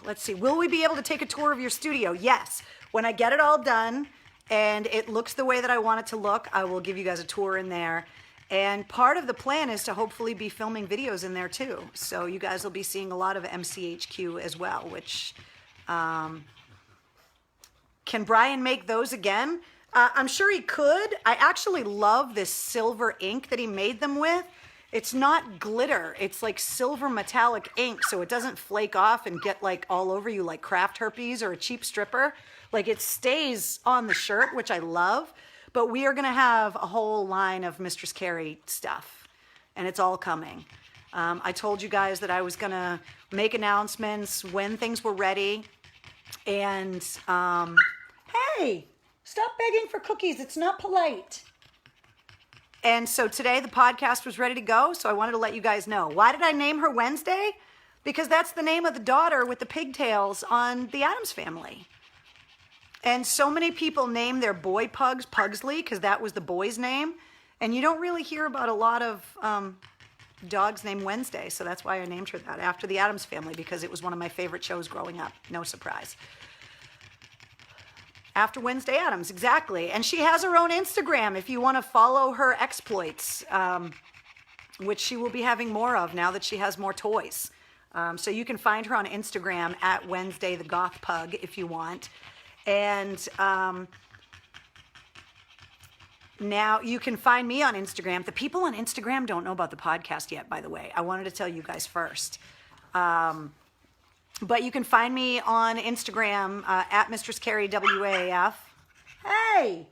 let's see, will we be able to take a tour of your studio? Yes. When I get it all done and it looks the way that I want it to look, I will give you guys a tour in there. And part of the plan is to hopefully be filming videos in there too. So you guys will be seeing a lot of MCHQ as well, which, can Brian make those again? I'm sure he could. I actually love this silver ink that he made them with. It's not glitter. It's like silver metallic ink, so it doesn't flake off and get like all over you like craft herpes or a cheap stripper. Like it stays on the shirt, which I love. But we are going to have a whole line of Mistress Carrie stuff, and it's all coming. I told you guys that I was going to make announcements when things were ready. And, hey, stop begging for cookies. It's not polite. And so today the podcast was ready to go, so I wanted to let you guys know. Why did I name her Wednesday? Because that's the name of the daughter with the pigtails on the Addams Family. And so many people name their boy pugs Pugsley because that was the boy's name. And you don't really hear about a lot of dogs named Wednesday. So that's why I named her that, after the Addams Family, because it was one of my favorite shows growing up. No surprise. After Wednesday Addams, exactly. And she has her own Instagram if you want to follow her exploits, which she will be having more of now that she has more toys. So you can find her on Instagram at Wednesday the Goth Pug if you want. And now you can find me on Instagram. The people on Instagram don't know about the podcast yet, by the way. I wanted to tell you guys first. But you can find me on Instagram at Mistress Carrie WAF. Hey!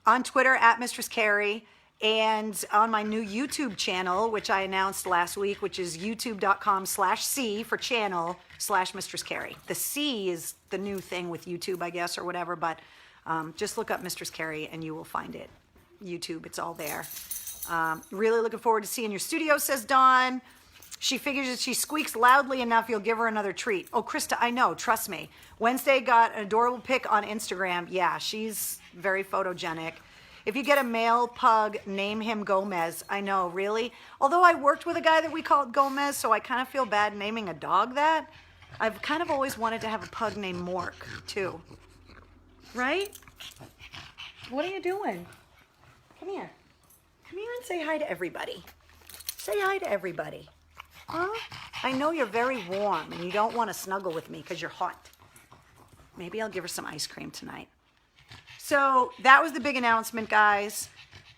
On Twitter at Mistress Carrie. And on my new YouTube channel, which I announced last week, which is youtube.com/C for channel /Mistress Carrie. The C is the new thing with YouTube, I guess, or whatever. But just look up Mistress Carrie and you will find it. YouTube, it's all there. Really looking forward to seeing your studio, says Dawn. She figures if she squeaks loudly enough, you'll give her another treat. Oh, Krista, I know. Trust me. Wednesday got an adorable pic on Instagram. Yeah, she's very photogenic. If you get a male pug, name him Gomez. I know, really? Although I worked with a guy that we called Gomez, so I kind of feel bad naming a dog that. I've kind of always wanted to have a pug named Mork, too. Right? What are you doing? Come here. Come here and say hi to everybody. Say hi to everybody. Huh? I know you're very warm and you don't want to snuggle with me because you're hot. Maybe I'll give her some ice cream tonight. So that was the big announcement, guys.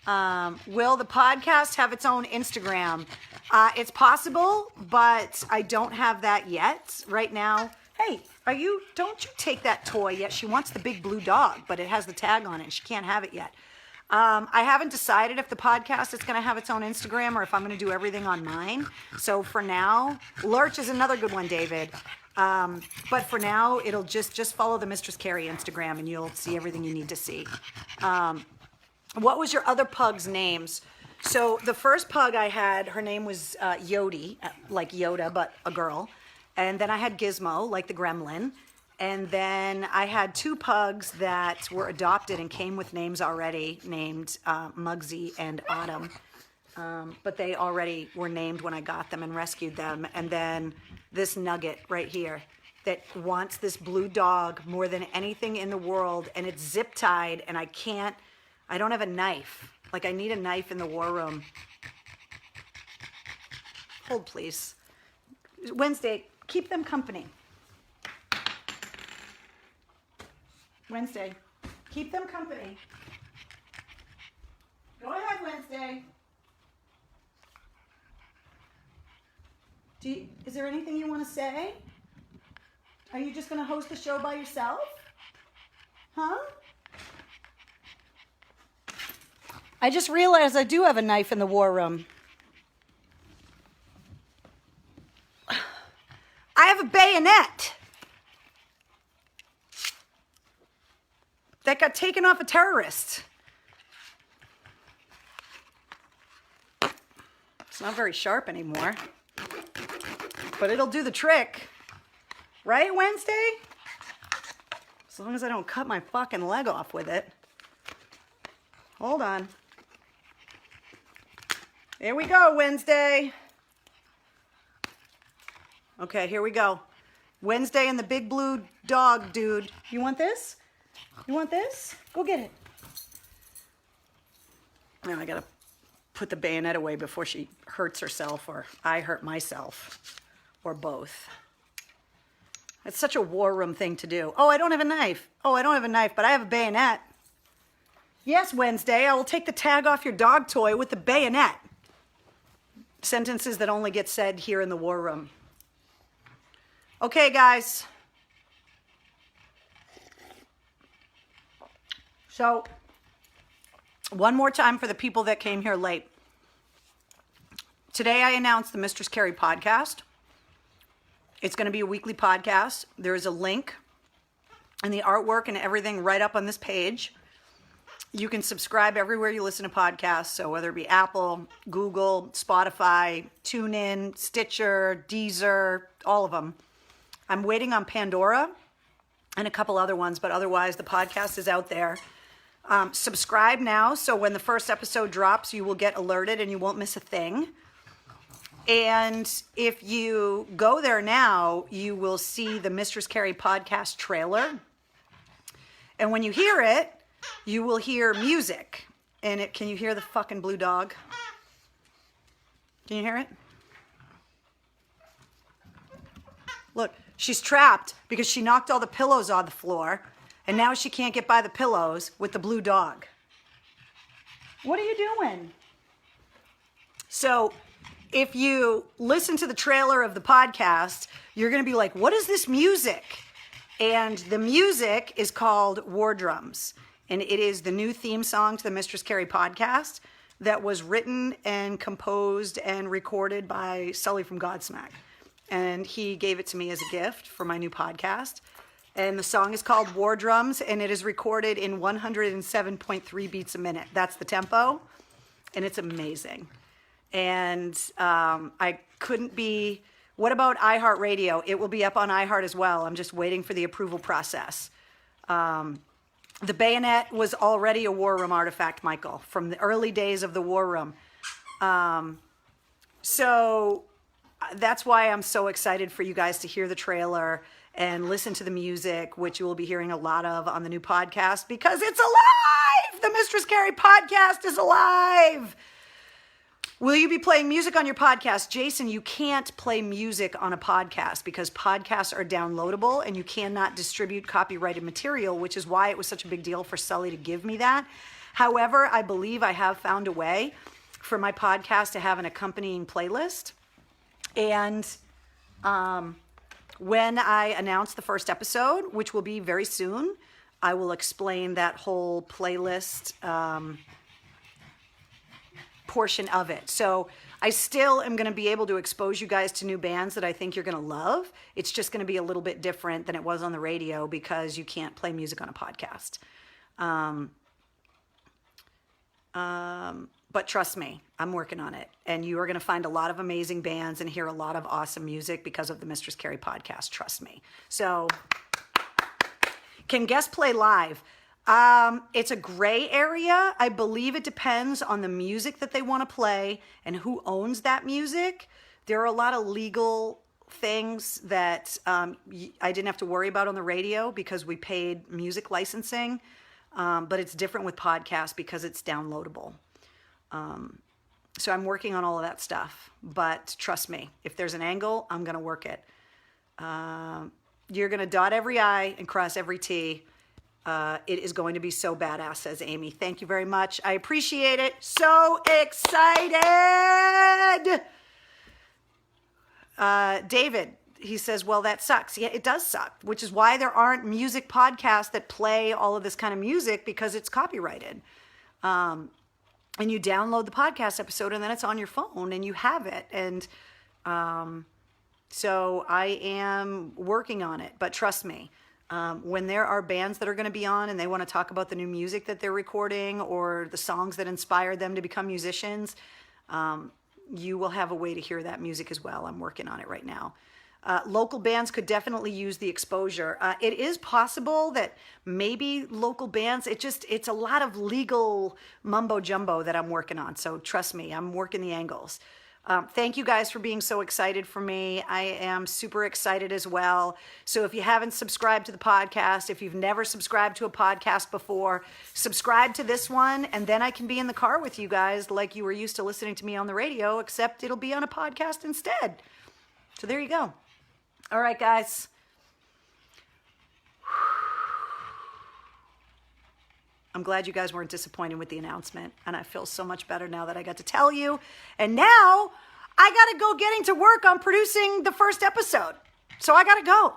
Will the podcast have its own Instagram? It's possible, but I don't have that yet right now. Hey, don't you take that toy yet. She wants the big blue dog, but it has the tag on it and she can't have it yet. I haven't decided if the podcast is going to have its own Instagram or if I'm going to do everything on mine. So for now, Lurch is another good one, David. But for now, it'll just follow the Mistress Carrie Instagram and you'll see everything you need to see. What was your other pug's names? So the first pug I had, her name was Yodi, like Yoda, but a girl. And then I had Gizmo, like the gremlin. And then I had two pugs that were adopted and came with names already, named Muggsy and Autumn. But they already were named when I got them and rescued them. And then this nugget right here that wants this blue dog more than anything in the world. And it's zip tied and I don't have a knife. Like I need a knife in the war room. Hold, please. Wednesday, keep them company. Wednesday, keep them company. Go ahead, Wednesday. Is there anything you want to say? Are you just going to host the show by yourself? Huh? I just realized I do have a knife in the war room. I have a bayonet that got taken off a terrorist. It's not very sharp anymore, but it'll do the trick. Right, Wednesday? As long as I don't cut my fucking leg off with it. Hold on. Here we go, Wednesday. Okay, here we go. Wednesday and the big blue dog, dude. You want this? You want this? Go get it. Now I gotta put the bayonet away before she hurts herself or I hurt myself or both. It's such a war room thing to do. Oh, I don't have a knife. Oh, I don't have a knife, but I have a bayonet. Yes, Wednesday, I will take the tag off your dog toy with the bayonet. Sentences that only get said here in the war room. Okay, guys. So, one more time for the people that came here late. Today I announced the Mistress Carrie podcast. It's going to be a weekly podcast. There is a link and the artwork and everything right up on this page. You can subscribe everywhere you listen to podcasts. So whether it be Apple, Google, Spotify, TuneIn, Stitcher, Deezer, all of them. I'm waiting on Pandora and a couple other ones, but otherwise the podcast is out there. Subscribe now, so when the first episode drops, you will get alerted and you won't miss a thing. And if you go there now, you will see the Mistress Carrie podcast trailer. And when you hear it, you will hear music. And can you hear the fucking blue dog? Can you hear it? Look, she's trapped because she knocked all the pillows on the floor. And now she can't get by the pillows with the blue dog. What are you doing? So if you listen to the trailer of the podcast, you're going to be like, what is this music? And the music is called War Drums. And it is the new theme song to the Mistress Carrie podcast that was written and composed and recorded by Sully from Godsmack. And he gave it to me as a gift for my new podcast. And the song is called War Drums, and it is recorded in 107.3 beats a minute. That's the tempo, and it's amazing. And I couldn't be, what about iHeartRadio? It will be up on iHeart as well. I'm just waiting for the approval process. The bayonet was already a War Room artifact, Michael, from the early days of the War Room. So that's why I'm so excited for you guys to hear the trailer and listen to the music, which you will be hearing a lot of on the new podcast, because it's alive! The Mistress Carrie podcast is alive! Will you be playing music on your podcast? Jason, you can't play music on a podcast because podcasts are downloadable and you cannot distribute copyrighted material, which is why it was such a big deal for Sully to give me that. However, I believe I have found a way for my podcast to have an accompanying playlist. And when I announce the first episode, which will be very soon, I will explain that whole playlist portion of it. So I still am going to be able to expose you guys to new bands that I think you're going to love. It's just going to be a little bit different than it was on the radio because you can't play music on a podcast. But trust me, I'm working on it. And you are going to find a lot of amazing bands and hear a lot of awesome music because of the Mistress Carrie podcast. Trust me. So can guests play live? It's a gray area. I believe it depends on the music that they want to play and who owns that music. There are a lot of legal things that I didn't have to worry about on the radio because we paid music licensing. But it's different with podcasts because it's downloadable. So I'm working on all of that stuff. But trust me, if there's an angle, I'm going to work it. You're going to dot every I and cross every T. It is going to be so badass, says Amy. Thank you very much. I appreciate it. So excited. David, he says, well, that sucks. Yeah, it does suck, which is why there aren't music podcasts that play all of this kind of music because it's copyrighted. And you download the podcast episode and then it's on your phone and you have it. And so I am working on it, but trust me, when there are bands that are going to be on and they want to talk about the new music that they're recording or the songs that inspired them to become musicians, you will have a way to hear that music as well. I'm working on it right now. Local bands could definitely use the exposure. It is possible that maybe local bands, it's a lot of legal mumbo jumbo that I'm working on. So trust me, I'm working the angles. Thank you guys for being so excited for me. I am super excited as well. So if you haven't subscribed to the podcast, if you've never subscribed to a podcast before, subscribe to this one, and then I can be in the car with you guys like you were used to listening to me on the radio, except it'll be on a podcast instead. So there you go. All right, guys. I'm glad you guys weren't disappointed with the announcement, and I feel so much better now that I got to tell you. And now I got to go getting to work on producing the first episode. So I got to go.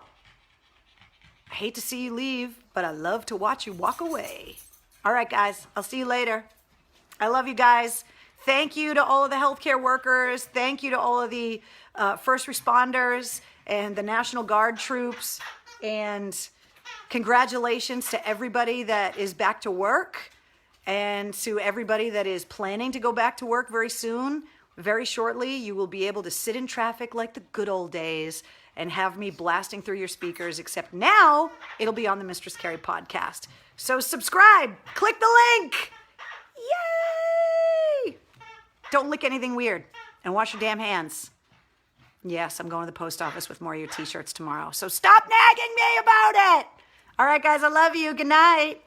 I hate to see you leave, but I love to watch you walk away. All right, guys. I'll see you later. I love you guys. Thank you to all of the healthcare workers. Thank you to all of the first responders and the National Guard troops. And congratulations to everybody that is back to work and to everybody that is planning to go back to work very soon. Very shortly, you will be able to sit in traffic like the good old days and have me blasting through your speakers, except now it'll be on the Mistress Carrie podcast. So subscribe, click the link. Yay! Don't lick anything weird and wash your damn hands. Yes, I'm going to the post office with more of your t-shirts tomorrow. So stop nagging me about it. All right, guys, I love you. Good night.